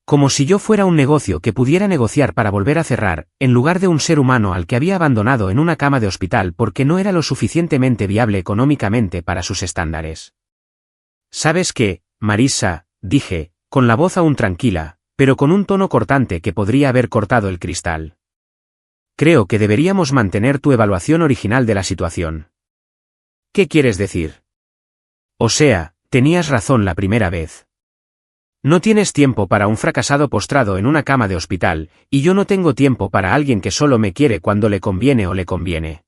Como si yo fuera un negocio que pudiera negociar para volver a cerrar, en lugar de un ser humano al que había abandonado en una cama de hospital porque no era lo suficientemente viable económicamente para sus estándares. ¿Sabes qué, Marissa?, dije, con la voz aún tranquila, pero con un tono cortante que podría haber cortado el cristal. Creo que deberíamos mantener tu evaluación original de la situación. ¿Qué quieres decir? O sea, tenías razón la primera vez. No tienes tiempo para un fracasado postrado en una cama de hospital, y yo no tengo tiempo para alguien que solo me quiere cuando le conviene o le conviene.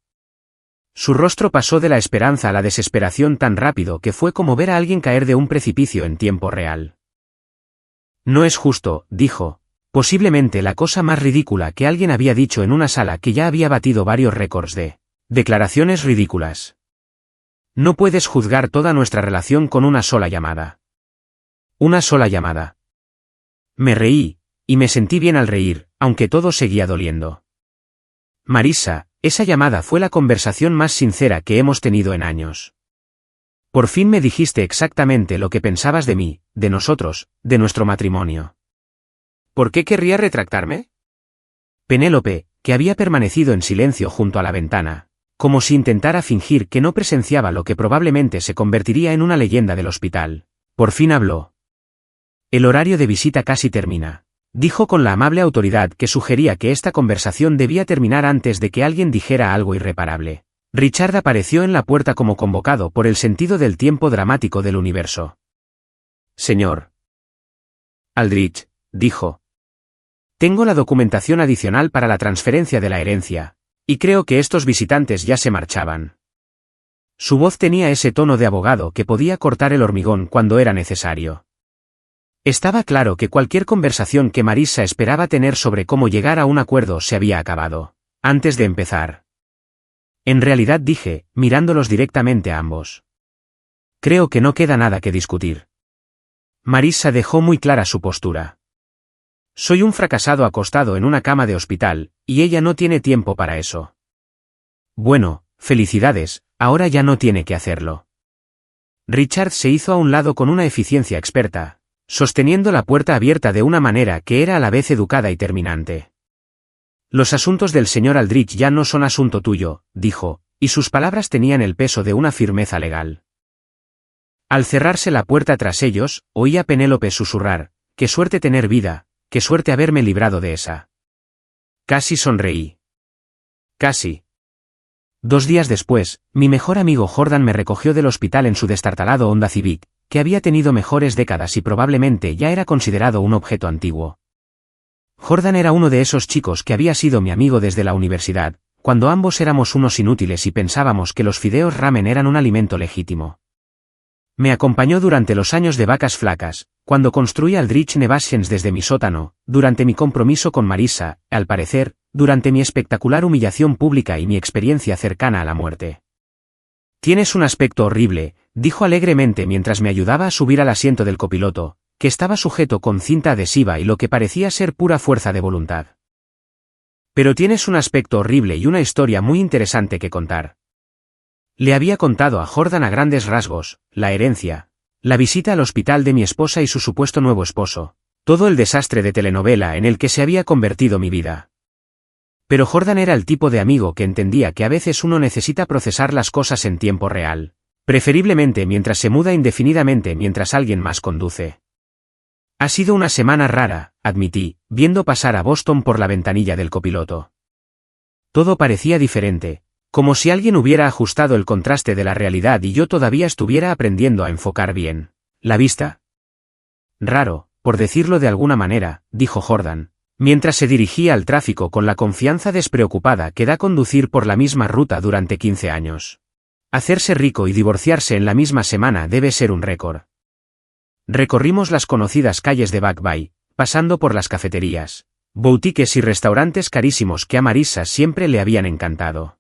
Su rostro pasó de la esperanza a la desesperación tan rápido que fue como ver a alguien caer de un precipicio en tiempo real. No es justo, dijo, posiblemente la cosa más ridícula que alguien había dicho en una sala que ya había batido varios récords de declaraciones ridículas. No puedes juzgar toda nuestra relación con una sola llamada. Una sola llamada. Me reí, y me sentí bien al reír, aunque todo seguía doliendo. Marissa, esa llamada fue la conversación más sincera que hemos tenido en años. Por fin me dijiste exactamente lo que pensabas de mí, de nosotros, de nuestro matrimonio. ¿Por qué querría retractarme? Penélope, que había permanecido en silencio junto a la ventana, como si intentara fingir que no presenciaba lo que probablemente se convertiría en una leyenda del hospital, por fin habló. El horario de visita casi termina, dijo con la amable autoridad que sugería que esta conversación debía terminar antes de que alguien dijera algo irreparable. Richard apareció en la puerta como convocado por el sentido del tiempo dramático del universo. Señor Aldrich, dijo. Tengo la documentación adicional para la transferencia de la herencia, y creo que estos visitantes ya se marchaban. Su voz tenía ese tono de abogado que podía cortar el hormigón cuando era necesario. Estaba claro que cualquier conversación que Marissa esperaba tener sobre cómo llegar a un acuerdo se había acabado, antes de empezar. En realidad dije, mirándolos directamente a ambos. Creo que no queda nada que discutir. Marissa dejó muy clara su postura. Soy un fracasado acostado en una cama de hospital, y ella no tiene tiempo para eso. Bueno, felicidades, Ahora ya no tiene que hacerlo. Richard se hizo a un lado con una eficiencia experta, sosteniendo la puerta abierta de una manera que era a la vez educada y terminante. Los asuntos del señor Aldrich ya no son asunto tuyo, dijo, y sus palabras tenían el peso de una firmeza legal. Al cerrarse la puerta tras ellos, oí a Penélope susurrar, «Qué suerte tener vida, qué suerte haberme librado de esa». Casi sonreí. Casi. 2 días después, mi mejor amigo Jordan me recogió del hospital en su destartalado Honda Civic, que había tenido mejores décadas y probablemente ya era considerado un objeto antiguo. Jordan era uno de esos chicos que había sido mi amigo desde la universidad, cuando ambos éramos unos inútiles y pensábamos que los fideos ramen eran un alimento legítimo. Me acompañó durante los años de vacas flacas, cuando construí Aldrich Nevations desde mi sótano, durante mi compromiso con Marissa, al parecer, durante mi espectacular humillación pública y mi experiencia cercana a la muerte. «Tienes un aspecto horrible», dijo alegremente mientras me ayudaba a subir al asiento del copiloto, que estaba sujeto con cinta adhesiva y lo que parecía ser pura fuerza de voluntad. «Pero tienes un aspecto horrible y una historia muy interesante que contar». Le había contado a Jordan a grandes rasgos, la herencia, la visita al hospital de mi esposa y su supuesto nuevo esposo, todo el desastre de telenovela en el que se había convertido mi vida. Pero Jordan era el tipo de amigo que entendía que a veces uno necesita procesar las cosas en tiempo real, preferiblemente mientras se muda indefinidamente mientras alguien más conduce. «Ha sido una semana rara», admití, viendo pasar a Boston por la ventanilla del copiloto. Todo parecía diferente, como si alguien hubiera ajustado el contraste de la realidad y yo todavía estuviera aprendiendo a enfocar bien la vista. «Raro, por decirlo de alguna manera», dijo Jordan, mientras se dirigía al tráfico con la confianza despreocupada que da conducir por la misma ruta durante 15 años. Hacerse rico y divorciarse en la misma semana debe ser un récord. Recorrimos las conocidas calles de Back Bay, pasando por las cafeterías, boutiques y restaurantes carísimos que a Marissa siempre le habían encantado.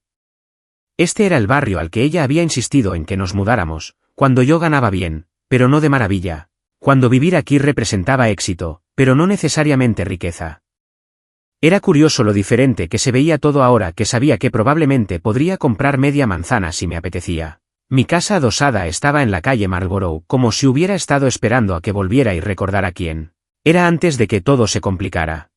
Este era el barrio al que ella había insistido en que nos mudáramos, cuando yo ganaba bien, pero no de maravilla, cuando vivir aquí representaba éxito, pero no necesariamente riqueza. Era curioso lo diferente que se veía todo ahora que sabía que probablemente podría comprar media manzana si me apetecía. Mi casa adosada estaba en la calle Marlborough como si hubiera estado esperando a que volviera y recordara quién era antes de que todo se complicara.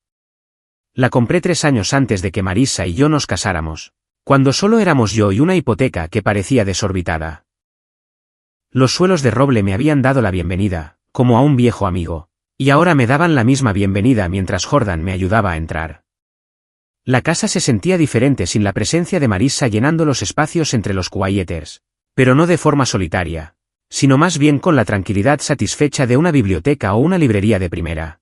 La compré 3 años antes de que Marissa y yo nos casáramos, cuando solo éramos yo y una hipoteca que parecía desorbitada. Los suelos de roble me habían dado la bienvenida, como a un viejo amigo, y ahora me daban la misma bienvenida mientras Jordan me ayudaba a entrar. La casa se sentía diferente sin la presencia de Marissa llenando los espacios entre los quieters, pero no de forma solitaria, sino más bien con la tranquilidad satisfecha de una biblioteca o una librería de primera.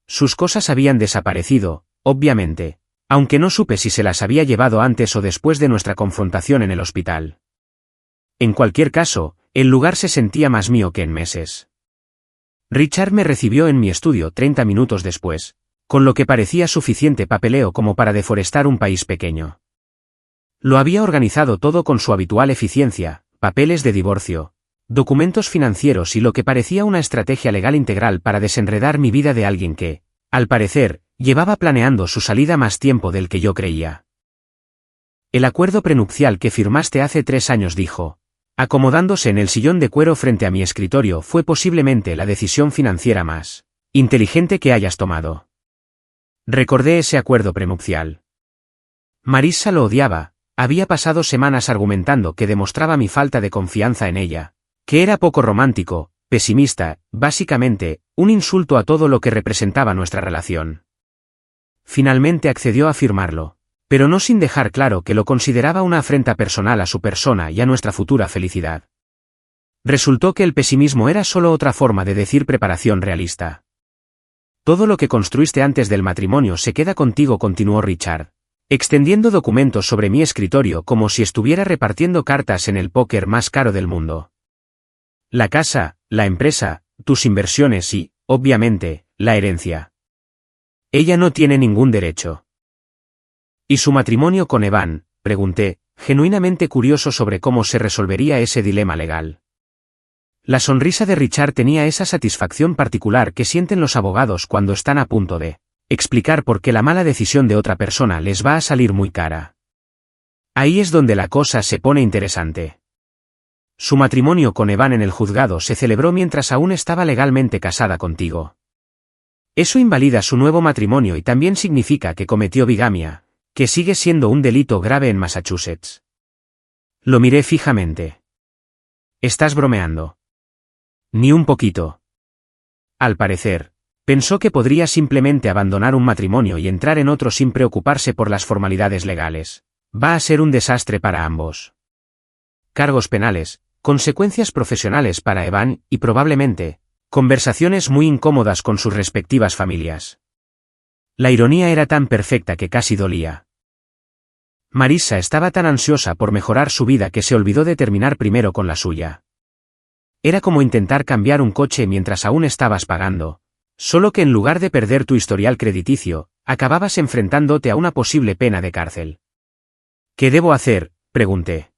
Sus cosas habían desaparecido, obviamente, aunque no supe si se las había llevado antes o después de nuestra confrontación en el hospital. En cualquier caso, el lugar se sentía más mío que en meses. Richard me recibió en mi estudio 30 minutos después, con lo que parecía suficiente papeleo como para deforestar un país pequeño. Lo había organizado todo con su habitual eficiencia, papeles de divorcio, documentos financieros y lo que parecía una estrategia legal integral para desenredar mi vida de alguien que, al parecer, llevaba planeando su salida más tiempo del que yo creía. «El acuerdo prenupcial que firmaste hace 3 años», dijo, acomodándose en el sillón de cuero frente a mi escritorio, «fue posiblemente la decisión financiera más inteligente que hayas tomado». Recordé ese acuerdo prenupcial. Marissa lo odiaba, había pasado semanas argumentando que demostraba mi falta de confianza en ella, que era poco romántico, pesimista, básicamente, un insulto a todo lo que representaba nuestra relación. Finalmente accedió a firmarlo, pero no sin dejar claro que lo consideraba una afrenta personal a su persona y a nuestra futura felicidad. Resultó que el pesimismo era solo otra forma de decir preparación realista. «Todo lo que construiste antes del matrimonio se queda contigo», continuó Richard, extendiendo documentos sobre mi escritorio como si estuviera repartiendo cartas en el póker más caro del mundo. «La casa, la empresa, tus inversiones y, obviamente, la herencia. Ella no tiene ningún derecho». «¿Y su matrimonio con Evan?», pregunté, genuinamente curioso sobre cómo se resolvería ese dilema legal. La sonrisa de Richard tenía esa satisfacción particular que sienten los abogados cuando están a punto de explicar por qué la mala decisión de otra persona les va a salir muy cara. Ahí es donde la cosa se pone interesante. Su matrimonio con Evan en el juzgado se celebró mientras aún estaba legalmente casada contigo. Eso invalida su nuevo matrimonio y también significa que cometió bigamia, que sigue siendo un delito grave en Massachusetts. Lo miré fijamente. ¿Estás bromeando? Ni un poquito. Al parecer, pensó que podría simplemente abandonar un matrimonio y entrar en otro sin preocuparse por las formalidades legales. Va a ser un desastre para ambos. Cargos penales, consecuencias profesionales para Evan y probablemente, conversaciones muy incómodas con sus respectivas familias. La ironía era tan perfecta que casi dolía. Marissa estaba tan ansiosa por mejorar su vida que se olvidó de terminar primero con la suya. Era como intentar cambiar un coche mientras aún estabas pagando, solo que en lugar de perder tu historial crediticio, acababas enfrentándote a una posible pena de cárcel. ¿Qué debo hacer?, pregunté.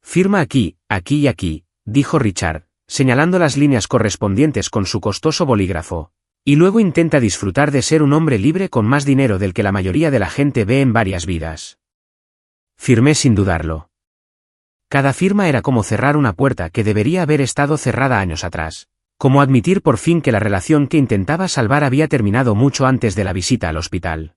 Firma aquí, aquí y aquí, dijo Richard, señalando las líneas correspondientes con su costoso bolígrafo, y luego intenta disfrutar de ser un hombre libre con más dinero del que la mayoría de la gente ve en varias vidas. Firmé sin dudarlo. Cada firma era como cerrar una puerta que debería haber estado cerrada años atrás, como admitir por fin que la relación que intentaba salvar había terminado mucho antes de la visita al hospital.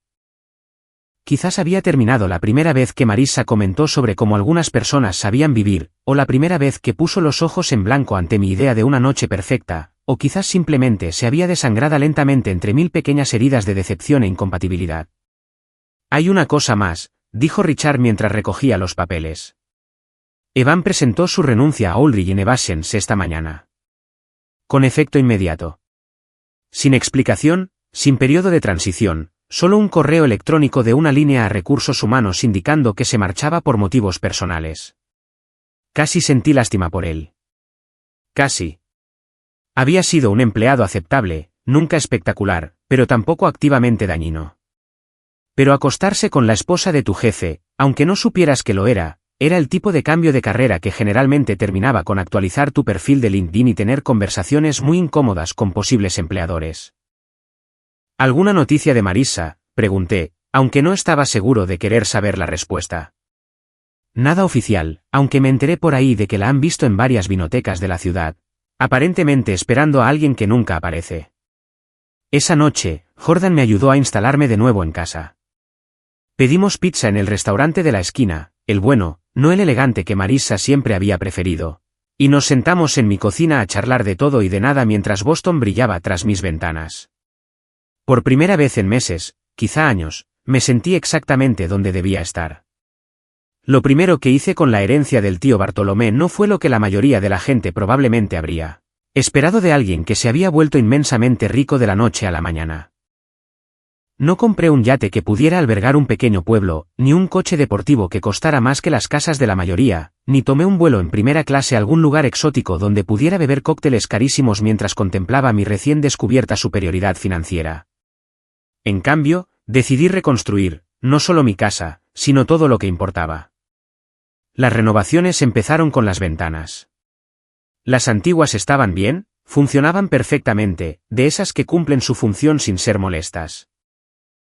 Quizás había terminado la primera vez que Marissa comentó sobre cómo algunas personas sabían vivir, o la primera vez que puso los ojos en blanco ante mi idea de una noche perfecta, o quizás simplemente se había desangrado lentamente entre 1000 pequeñas heridas de decepción e incompatibilidad. Hay una cosa más, dijo Richard mientras recogía los papeles. Evan presentó su renuncia a Ulrich en Evasions esta mañana. Con efecto inmediato. Sin explicación, sin periodo de transición. Solo un correo electrónico de una línea a recursos humanos indicando que se marchaba por motivos personales. Casi sentí lástima por él. Casi. Había sido un empleado aceptable, nunca espectacular, pero tampoco activamente dañino. Pero acostarse con la esposa de tu jefe, aunque no supieras que lo era el tipo de cambio de carrera que generalmente terminaba con actualizar tu perfil de LinkedIn y tener conversaciones muy incómodas con posibles empleadores. ¿Alguna noticia de Marissa?, pregunté, aunque no estaba seguro de querer saber la respuesta. Nada oficial, aunque me enteré por ahí de que la han visto en varias vinotecas de la ciudad, aparentemente esperando a alguien que nunca aparece. Esa noche, Jordan me ayudó a instalarme de nuevo en casa. Pedimos pizza en el restaurante de la esquina, el bueno, no el elegante que Marissa siempre había preferido, y nos sentamos en mi cocina a charlar de todo y de nada mientras Boston brillaba tras mis ventanas. Por primera vez en meses, quizá años, me sentí exactamente donde debía estar. Lo primero que hice con la herencia del tío Bartolomé no fue lo que la mayoría de la gente probablemente habría esperado de alguien que se había vuelto inmensamente rico de la noche a la mañana. No compré un yate que pudiera albergar un pequeño pueblo, ni un coche deportivo que costara más que las casas de la mayoría, ni tomé un vuelo en primera clase a algún lugar exótico donde pudiera beber cócteles carísimos mientras contemplaba mi recién descubierta superioridad financiera. En cambio, decidí reconstruir, no solo mi casa, sino todo lo que importaba. Las renovaciones empezaron con las ventanas. Las antiguas estaban bien, funcionaban perfectamente, de esas que cumplen su función sin ser molestas.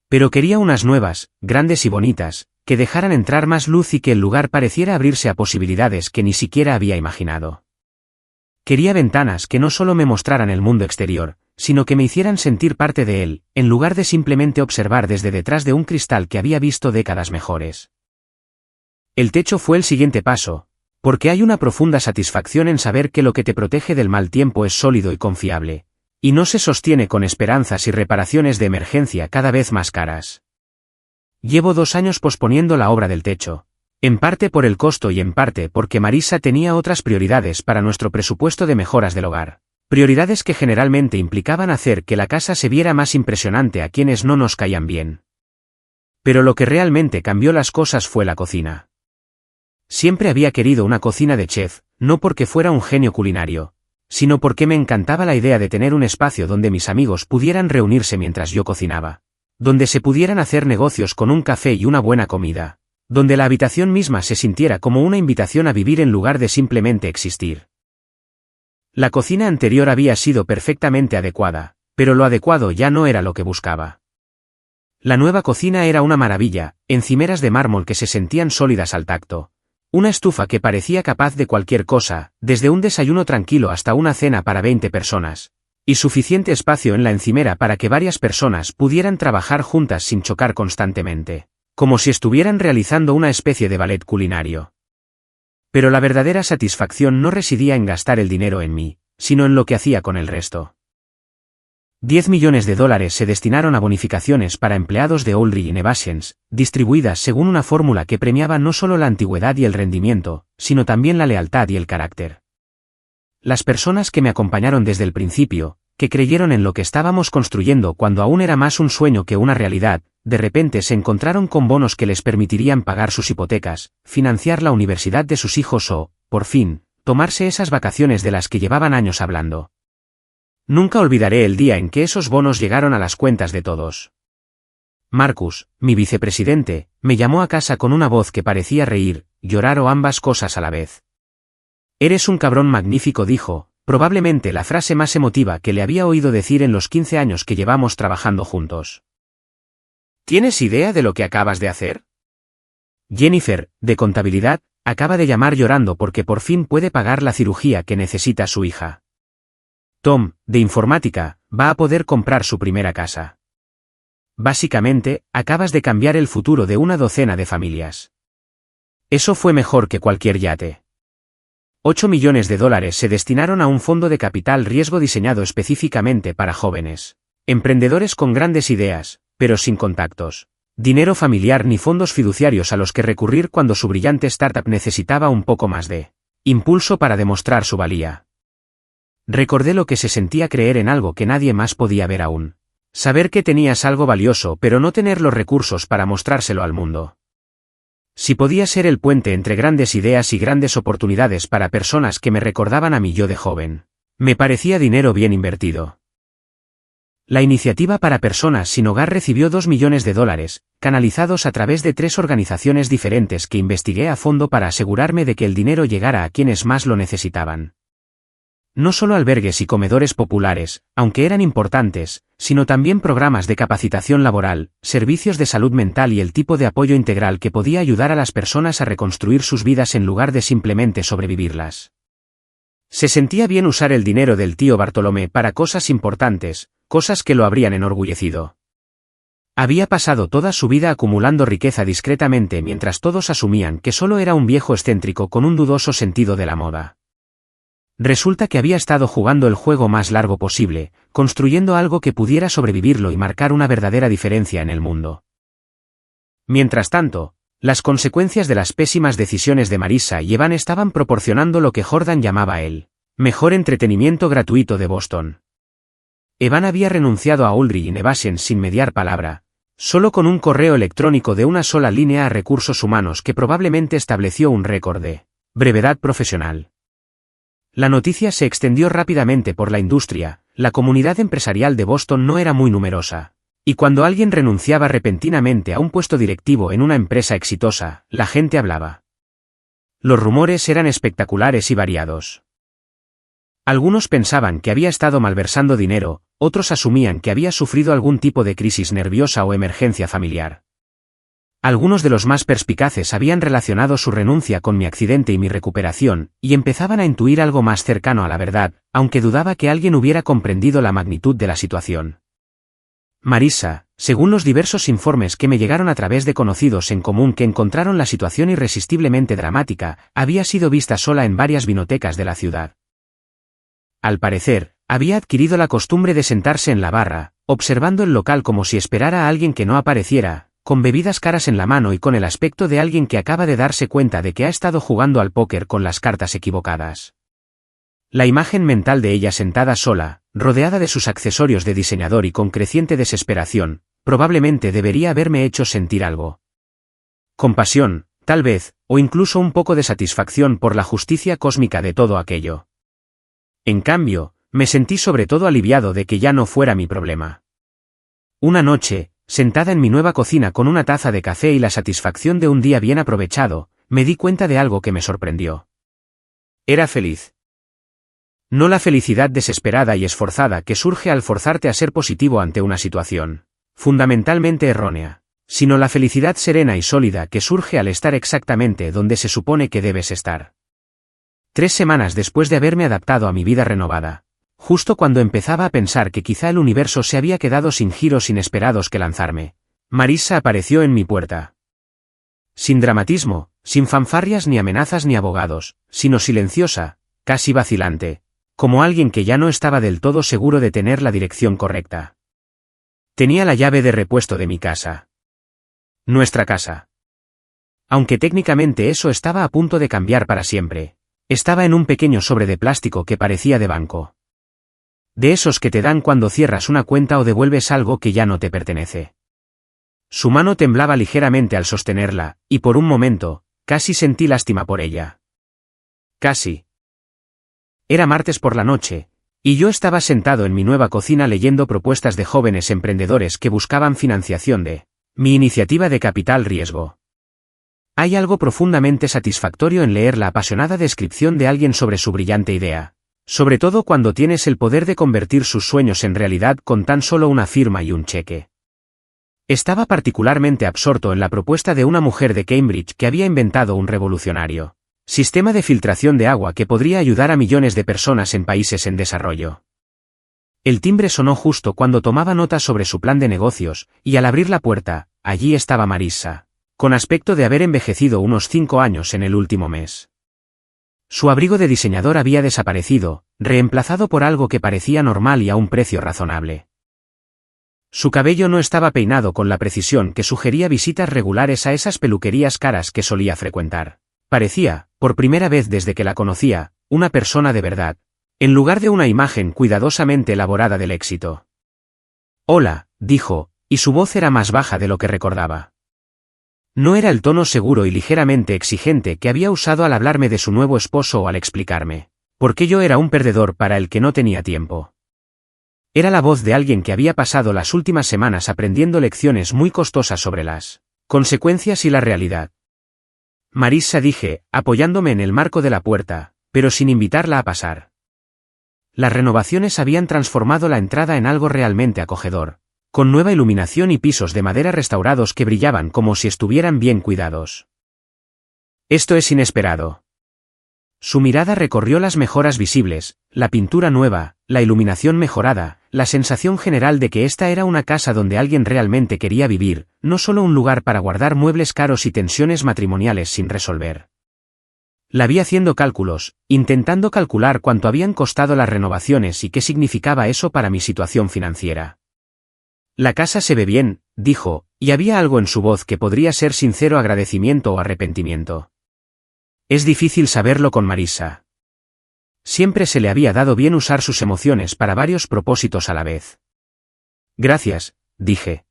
Pero quería unas nuevas, grandes y bonitas, que dejaran entrar más luz y que el lugar pareciera abrirse a posibilidades que ni siquiera había imaginado. Quería ventanas que no solo me mostraran el mundo exterior, sino que me hicieran sentir parte de él, en lugar de simplemente observar desde detrás de un cristal que había visto décadas mejores. El techo fue el siguiente paso, porque hay una profunda satisfacción en saber que lo que te protege del mal tiempo es sólido y confiable, y no se sostiene con esperanzas y reparaciones de emergencia cada vez más caras. Llevo 2 años posponiendo la obra del techo, en parte por el costo y en parte porque Marissa tenía otras prioridades para nuestro presupuesto de mejoras del hogar. Prioridades que generalmente implicaban hacer que la casa se viera más impresionante a quienes no nos caían bien. Pero lo que realmente cambió las cosas fue la cocina. Siempre había querido una cocina de chef, no porque fuera un genio culinario, sino porque me encantaba la idea de tener un espacio donde mis amigos pudieran reunirse mientras yo cocinaba, donde se pudieran hacer negocios con un café y una buena comida, donde la habitación misma se sintiera como una invitación a vivir en lugar de simplemente existir. La cocina anterior había sido perfectamente adecuada, pero lo adecuado ya no era lo que buscaba. La nueva cocina era una maravilla, encimeras de mármol que se sentían sólidas al tacto. Una estufa que parecía capaz de cualquier cosa, desde un desayuno tranquilo hasta una cena para 20 personas. Y suficiente espacio en la encimera para que varias personas pudieran trabajar juntas sin chocar constantemente, como si estuvieran realizando una especie de ballet culinario. Pero la verdadera satisfacción no residía en gastar el dinero en mí, sino en lo que hacía con el resto. $10 millones se destinaron a bonificaciones para empleados de Aldrich Innovations, distribuidas según una fórmula que premiaba no solo la antigüedad y el rendimiento, sino también la lealtad y el carácter. Las personas que me acompañaron desde el principio, que creyeron en lo que estábamos construyendo cuando aún era más un sueño que una realidad, de repente se encontraron con bonos que les permitirían pagar sus hipotecas, financiar la universidad de sus hijos o, por fin, tomarse esas vacaciones de las que llevaban años hablando. Nunca olvidaré el día en que esos bonos llegaron a las cuentas de todos. Marcus, mi vicepresidente, me llamó a casa con una voz que parecía reír, llorar o ambas cosas a la vez. «Eres un cabrón magnífico», dijo, probablemente la frase más emotiva que le había oído decir en los 15 años que llevamos trabajando juntos. «¿Tienes idea de lo que acabas de hacer?» Jennifer, de contabilidad, acaba de llamar llorando porque por fin puede pagar la cirugía que necesita su hija. Tom, de informática, va a poder comprar su primera casa. Básicamente, acabas de cambiar el futuro de una docena de familias. Eso fue mejor que cualquier yate. $8 millones se destinaron a un fondo de capital riesgo diseñado específicamente para jóvenes. Emprendedores con grandes ideas, pero sin contactos. Dinero familiar ni fondos fiduciarios a los que recurrir cuando su brillante startup necesitaba un poco más de impulso para demostrar su valía. Recordé lo que se sentía creer en algo que nadie más podía ver aún. Saber que tenías algo valioso pero no tener los recursos para mostrárselo al mundo. Si podía ser el puente entre grandes ideas y grandes oportunidades para personas que me recordaban a mi yo de joven, me parecía dinero bien invertido. La iniciativa para personas sin hogar recibió $2 millones, canalizados a través de 3 organizaciones diferentes que investigué a fondo para asegurarme de que el dinero llegara a quienes más lo necesitaban. No solo albergues y comedores populares, aunque eran importantes, sino también programas de capacitación laboral, servicios de salud mental y el tipo de apoyo integral que podía ayudar a las personas a reconstruir sus vidas en lugar de simplemente sobrevivirlas. Se sentía bien usar el dinero del tío Bartolomé para cosas importantes, cosas que lo habrían enorgullecido. Había pasado toda su vida acumulando riqueza discretamente mientras todos asumían que solo era un viejo excéntrico con un dudoso sentido de la moda. Resulta que había estado jugando el juego más largo posible, construyendo algo que pudiera sobrevivirlo y marcar una verdadera diferencia en el mundo. Mientras tanto, las consecuencias de las pésimas decisiones de Marissa y Evan estaban proporcionando lo que Jordan llamaba el mejor entretenimiento gratuito de Boston. Evan había renunciado a Aldrich Innovations sin mediar palabra, solo con un correo electrónico de una sola línea a recursos humanos que probablemente estableció un récord de brevedad profesional. La noticia se extendió rápidamente por la industria, la comunidad empresarial de Boston no era muy numerosa, y cuando alguien renunciaba repentinamente a un puesto directivo en una empresa exitosa, la gente hablaba. Los rumores eran espectaculares y variados. Algunos pensaban que había estado malversando dinero, otros asumían que había sufrido algún tipo de crisis nerviosa o emergencia familiar. Algunos de los más perspicaces habían relacionado su renuncia con mi accidente y mi recuperación, y empezaban a intuir algo más cercano a la verdad, aunque dudaba que alguien hubiera comprendido la magnitud de la situación. Marissa, según los diversos informes que me llegaron a través de conocidos en común que encontraron la situación irresistiblemente dramática, había sido vista sola en varias vinotecas de la ciudad. Al parecer, había adquirido la costumbre de sentarse en la barra, observando el local como si esperara a alguien que no apareciera, con bebidas caras en la mano y con el aspecto de alguien que acaba de darse cuenta de que ha estado jugando al póker con las cartas equivocadas. La imagen mental de ella sentada sola, rodeada de sus accesorios de diseñador y con creciente desesperación, probablemente debería haberme hecho sentir algo. Compasión, tal vez, o incluso un poco de satisfacción por la justicia cósmica de todo aquello. En cambio, me sentí sobre todo aliviado de que ya no fuera mi problema. Una noche, sentada en mi nueva cocina con una taza de café y la satisfacción de un día bien aprovechado, me di cuenta de algo que me sorprendió. Era feliz. No la felicidad desesperada y esforzada que surge al forzarte a ser positivo ante una situación. fundamentalmente errónea, sino la felicidad serena y sólida que surge al estar exactamente donde se supone que debes estar. 3 semanas después de haberme adaptado a mi vida renovada, justo cuando empezaba a pensar que quizá el universo se había quedado sin giros inesperados que lanzarme, Marissa apareció en mi puerta. Sin dramatismo, sin fanfarrias ni amenazas ni abogados, sino silenciosa, casi vacilante, como alguien que ya no estaba del todo seguro de tener la dirección correcta. Tenía la llave de repuesto de mi casa. Nuestra casa. Aunque técnicamente eso estaba a punto de cambiar para siempre, estaba en un pequeño sobre de plástico que parecía de banco. De esos que te dan cuando cierras una cuenta o devuelves algo que ya no te pertenece. Su mano temblaba ligeramente al sostenerla, y por un momento, casi sentí lástima por ella. Casi. Era martes por la noche, y yo estaba sentado en mi nueva cocina leyendo propuestas de jóvenes emprendedores que buscaban financiación de mi iniciativa de capital riesgo. Hay algo profundamente satisfactorio en leer la apasionada descripción de alguien sobre su brillante idea, sobre todo cuando tienes el poder de convertir sus sueños en realidad con tan solo una firma y un cheque. Estaba particularmente absorto en la propuesta de una mujer de Cambridge que había inventado un revolucionario sistema de filtración de agua que podría ayudar a millones de personas en países en desarrollo. El timbre sonó justo cuando tomaba nota sobre su plan de negocios, y al abrir la puerta, allí estaba Marissa, con aspecto de haber envejecido unos 5 años en el último mes. Su abrigo de diseñador había desaparecido, reemplazado por algo que parecía normal y a un precio razonable. Su cabello no estaba peinado con la precisión que sugería visitas regulares a esas peluquerías caras que solía frecuentar. Parecía, por primera vez desde que la conocía, una persona de verdad, en lugar de una imagen cuidadosamente elaborada del éxito. «Hola», dijo, y su voz era más baja de lo que recordaba. No era el tono seguro y ligeramente exigente que había usado al hablarme de su nuevo esposo o al explicarme por qué yo era un perdedor para el que no tenía tiempo. Era la voz de alguien que había pasado las últimas semanas aprendiendo lecciones muy costosas sobre las consecuencias y la realidad. Marissa, dije, apoyándome en el marco de la puerta, pero sin invitarla a pasar. Las renovaciones habían transformado la entrada en algo realmente acogedor, con nueva iluminación y pisos de madera restaurados que brillaban como si estuvieran bien cuidados. Esto es inesperado. Su mirada recorrió las mejoras visibles, la pintura nueva, la iluminación mejorada, la sensación general de que esta era una casa donde alguien realmente quería vivir, no solo un lugar para guardar muebles caros y tensiones matrimoniales sin resolver. La vi haciendo cálculos, intentando calcular cuánto habían costado las renovaciones y qué significaba eso para mi situación financiera. La casa se ve bien, dijo, y había algo en su voz que podría ser sincero agradecimiento o arrepentimiento. Es difícil saberlo con Marissa. Siempre se le había dado bien usar sus emociones para varios propósitos a la vez. Gracias, dije.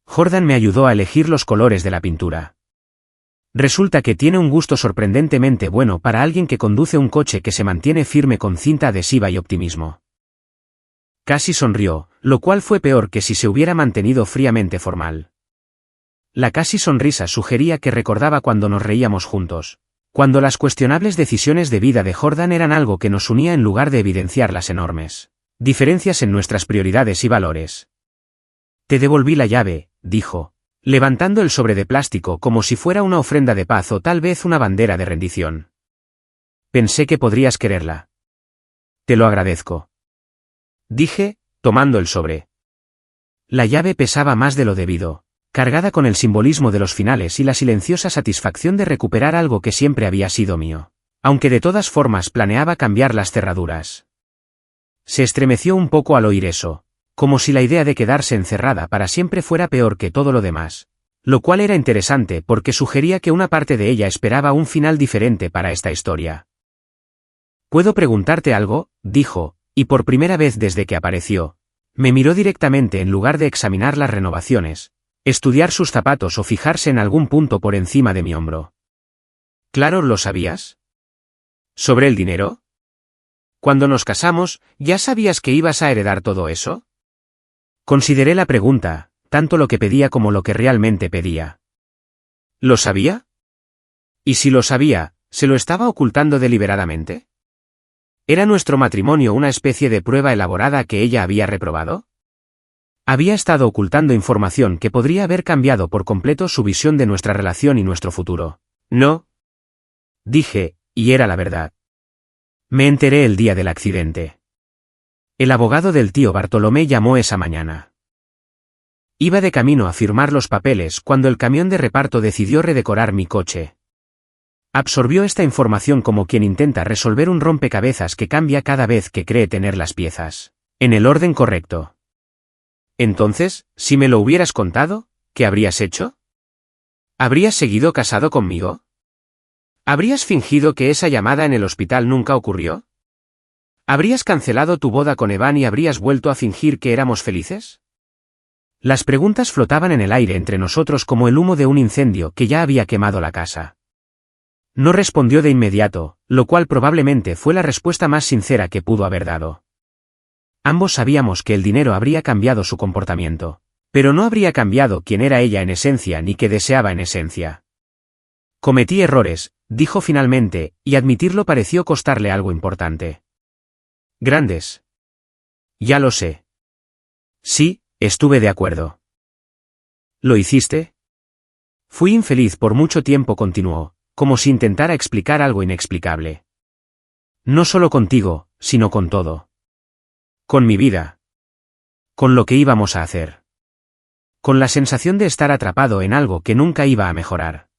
Jordan me ayudó a elegir los colores de la pintura. Resulta que tiene un gusto sorprendentemente bueno para alguien que conduce un coche que se mantiene firme con cinta adhesiva y optimismo. Casi sonrió, lo cual fue peor que si se hubiera mantenido fríamente formal. La casi sonrisa sugería que recordaba cuando nos reíamos juntos, cuando las cuestionables decisiones de vida de Jordan eran algo que nos unía en lugar de evidenciar las enormes diferencias en nuestras prioridades y valores. Te devolví la llave, dijo, levantando el sobre de plástico como si fuera una ofrenda de paz o tal vez una bandera de rendición. Pensé que podrías quererla. Te lo agradezco. Dije, tomando el sobre. La llave pesaba más de lo debido, cargada con el simbolismo de los finales y la silenciosa satisfacción de recuperar algo que siempre había sido mío, aunque de todas formas planeaba cambiar las cerraduras. Se estremeció un poco al oír eso, como si la idea de quedarse encerrada para siempre fuera peor que todo lo demás, lo cual era interesante porque sugería que una parte de ella esperaba un final diferente para esta historia. ¿Puedo preguntarte algo?, dijo, y por primera vez desde que apareció, me miró directamente en lugar de examinar las renovaciones, estudiar sus zapatos o fijarse en algún punto por encima de mi hombro. ¿Claro, lo sabías? ¿Sobre el dinero? Cuando nos casamos, ¿ya sabías que ibas a heredar todo eso? Consideré la pregunta, tanto lo que pedía como lo que realmente pedía. ¿Lo sabía? ¿Y si lo sabía, se lo estaba ocultando deliberadamente? ¿Era nuestro matrimonio una especie de prueba elaborada que ella había reprobado? Había estado ocultando información que podría haber cambiado por completo su visión de nuestra relación y nuestro futuro. No. Dije, y era la verdad. Me enteré el día del accidente. El abogado del tío Bartolomé llamó esa mañana. Iba de camino a firmar los papeles cuando el camión de reparto decidió redecorar mi coche. Absorbió esta información como quien intenta resolver un rompecabezas que cambia cada vez que cree tener las piezas en el orden correcto. Entonces, si me lo hubieras contado, ¿qué habrías hecho? ¿Habrías seguido casado conmigo? ¿Habrías fingido que esa llamada en el hospital nunca ocurrió? ¿Habrías cancelado tu boda con Evan y habrías vuelto a fingir que éramos felices? Las preguntas flotaban en el aire entre nosotros como el humo de un incendio que ya había quemado la casa. No respondió de inmediato, lo cual probablemente fue la respuesta más sincera que pudo haber dado. Ambos sabíamos que el dinero habría cambiado su comportamiento, pero no habría cambiado quién era ella en esencia ni qué deseaba en esencia. Cometí errores, dijo finalmente, y admitirlo pareció costarle algo importante. Grandes. Ya lo sé. Sí, estuve de acuerdo. ¿Lo hiciste? Fui infeliz por mucho tiempo, continuó, como si intentara explicar algo inexplicable. No solo contigo, sino con todo. Con mi vida. Con lo que íbamos a hacer. Con la sensación de estar atrapado en algo que nunca iba a mejorar.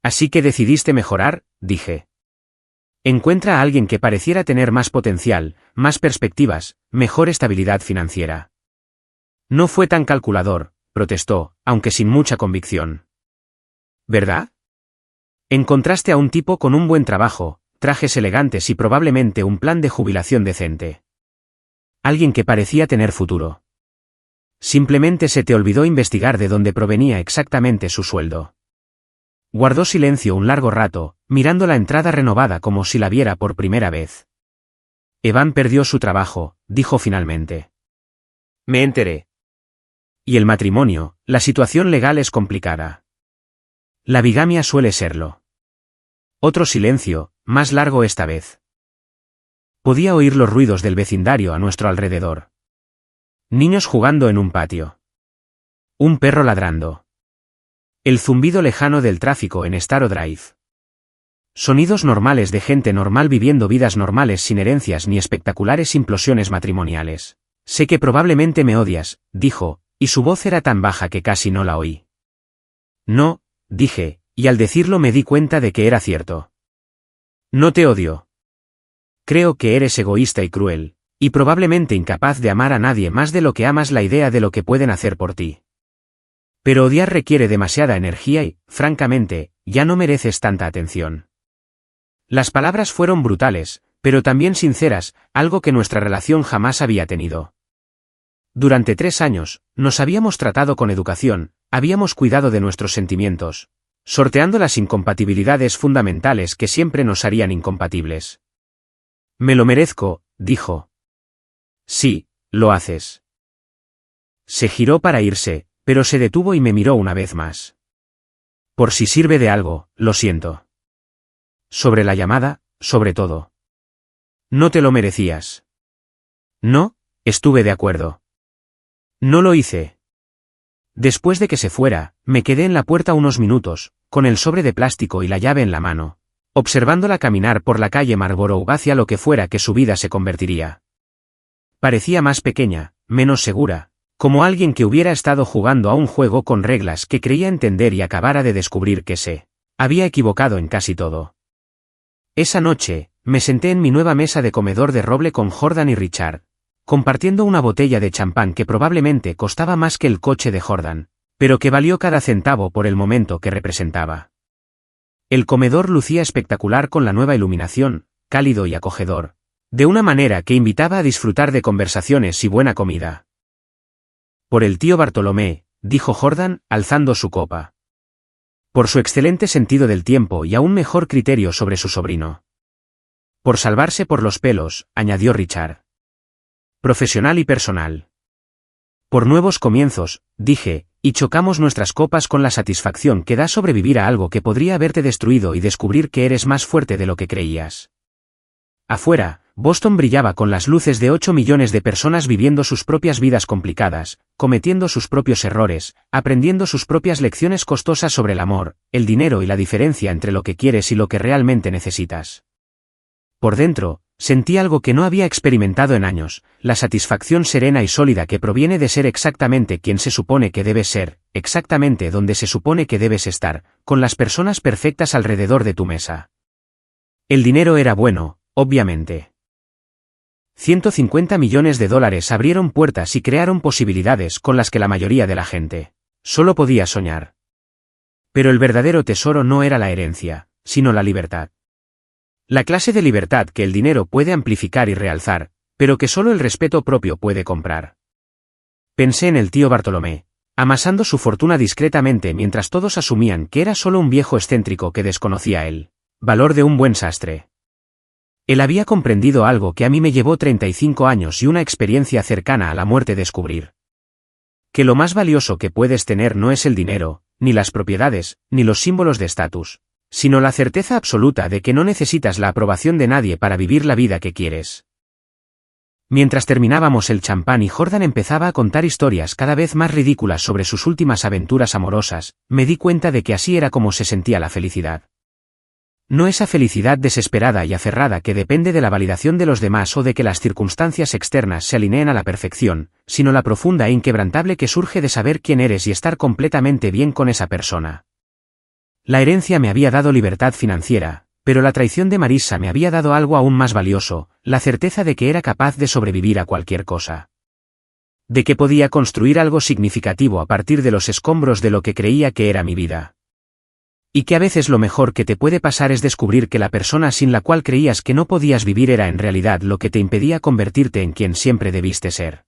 Así que decidiste mejorar, dije. Encuentra a alguien que pareciera tener más potencial, más perspectivas, mejor estabilidad financiera. No fue tan calculador, protestó, aunque sin mucha convicción. ¿Verdad? Encontraste a un tipo con un buen trabajo, trajes elegantes y probablemente un plan de jubilación decente. Alguien que parecía tener futuro. Simplemente se te olvidó investigar de dónde provenía exactamente su sueldo. Guardó silencio un largo rato, mirando la entrada renovada como si la viera por primera vez. Evan perdió su trabajo, dijo finalmente. Me enteré. Y el matrimonio, la situación legal es complicada. La bigamia suele serlo. Otro silencio, más largo esta vez. Podía oír los ruidos del vecindario a nuestro alrededor. Niños jugando en un patio. Un perro ladrando. El zumbido lejano del tráfico en Staro Drive. Sonidos normales de gente normal viviendo vidas normales sin herencias ni espectaculares implosiones matrimoniales. Sé que probablemente me odias, dijo, y su voz era tan baja que casi no la oí. No, dije, y al decirlo me di cuenta de que era cierto. No te odio. Creo que eres egoísta y cruel, y probablemente incapaz de amar a nadie más de lo que amas la idea de lo que pueden hacer por ti. Pero odiar requiere demasiada energía y, francamente, ya no mereces tanta atención. Las palabras fueron brutales, pero también sinceras, algo que nuestra relación jamás había tenido. Durante 3 años, nos habíamos tratado con educación, habíamos cuidado de nuestros sentimientos, sorteando las incompatibilidades fundamentales que siempre nos harían incompatibles. Me lo merezco, dijo. Sí, lo haces. Se giró para irse, pero se detuvo y me miró una vez más. Por si sirve de algo, lo siento. Sobre la llamada, sobre todo. No te lo merecías. No, estuve de acuerdo. No lo hice. Después de que se fuera, me quedé en la puerta unos minutos, con el sobre de plástico y la llave en la mano, observándola caminar por la calle Marlborough hacia lo que fuera que su vida se convertiría. Parecía más pequeña, menos segura, como alguien que hubiera estado jugando a un juego con reglas que creía entender y acabara de descubrir que se había equivocado en casi todo. Esa noche, me senté en mi nueva mesa de comedor de roble con Jordan y Richard, compartiendo una botella de champán que probablemente costaba más que el coche de Jordan, pero que valió cada centavo por el momento que representaba. El comedor lucía espectacular con la nueva iluminación, cálido y acogedor, de una manera que invitaba a disfrutar de conversaciones y buena comida. Por el tío Bartolomé, dijo Jordan, alzando su copa. Por su excelente sentido del tiempo y aún mejor criterio sobre su sobrino. Por salvarse por los pelos, añadió Richard. Profesional y personal. Por nuevos comienzos, dije, y chocamos nuestras copas con la satisfacción que da sobrevivir a algo que podría haberte destruido y descubrir que eres más fuerte de lo que creías. Afuera, Boston brillaba con las luces de 8 millones de personas viviendo sus propias vidas complicadas, cometiendo sus propios errores, aprendiendo sus propias lecciones costosas sobre el amor, el dinero y la diferencia entre lo que quieres y lo que realmente necesitas. Por dentro, sentí algo que no había experimentado en años, la satisfacción serena y sólida que proviene de ser exactamente quien se supone que debes ser, exactamente donde se supone que debes estar, con las personas perfectas alrededor de tu mesa. El dinero era bueno, obviamente. 150 millones de dólares abrieron puertas y crearon posibilidades con las que la mayoría de la gente solo podía soñar. Pero el verdadero tesoro no era la herencia, sino la libertad. La clase de libertad que el dinero puede amplificar y realzar, pero que solo el respeto propio puede comprar. Pensé en el tío Bartolomé, amasando su fortuna discretamente mientras todos asumían que era solo un viejo excéntrico que desconocía el valor de un buen sastre. Él había comprendido algo que a mí me llevó 35 años y una experiencia cercana a la muerte descubrir. Que lo más valioso que puedes tener no es el dinero, ni las propiedades, ni los símbolos de estatus, sino la certeza absoluta de que no necesitas la aprobación de nadie para vivir la vida que quieres. Mientras terminábamos el champán y Jordan empezaba a contar historias cada vez más ridículas sobre sus últimas aventuras amorosas, me di cuenta de que así era como se sentía la felicidad. No esa felicidad desesperada y aferrada que depende de la validación de los demás o de que las circunstancias externas se alineen a la perfección, sino la profunda e inquebrantable que surge de saber quién eres y estar completamente bien con esa persona. La herencia me había dado libertad financiera, pero la traición de Marissa me había dado algo aún más valioso, la certeza de que era capaz de sobrevivir a cualquier cosa. De que podía construir algo significativo a partir de los escombros de lo que creía que era mi vida. Y que a veces lo mejor que te puede pasar es descubrir que la persona sin la cual creías que no podías vivir era en realidad lo que te impedía convertirte en quien siempre debiste ser.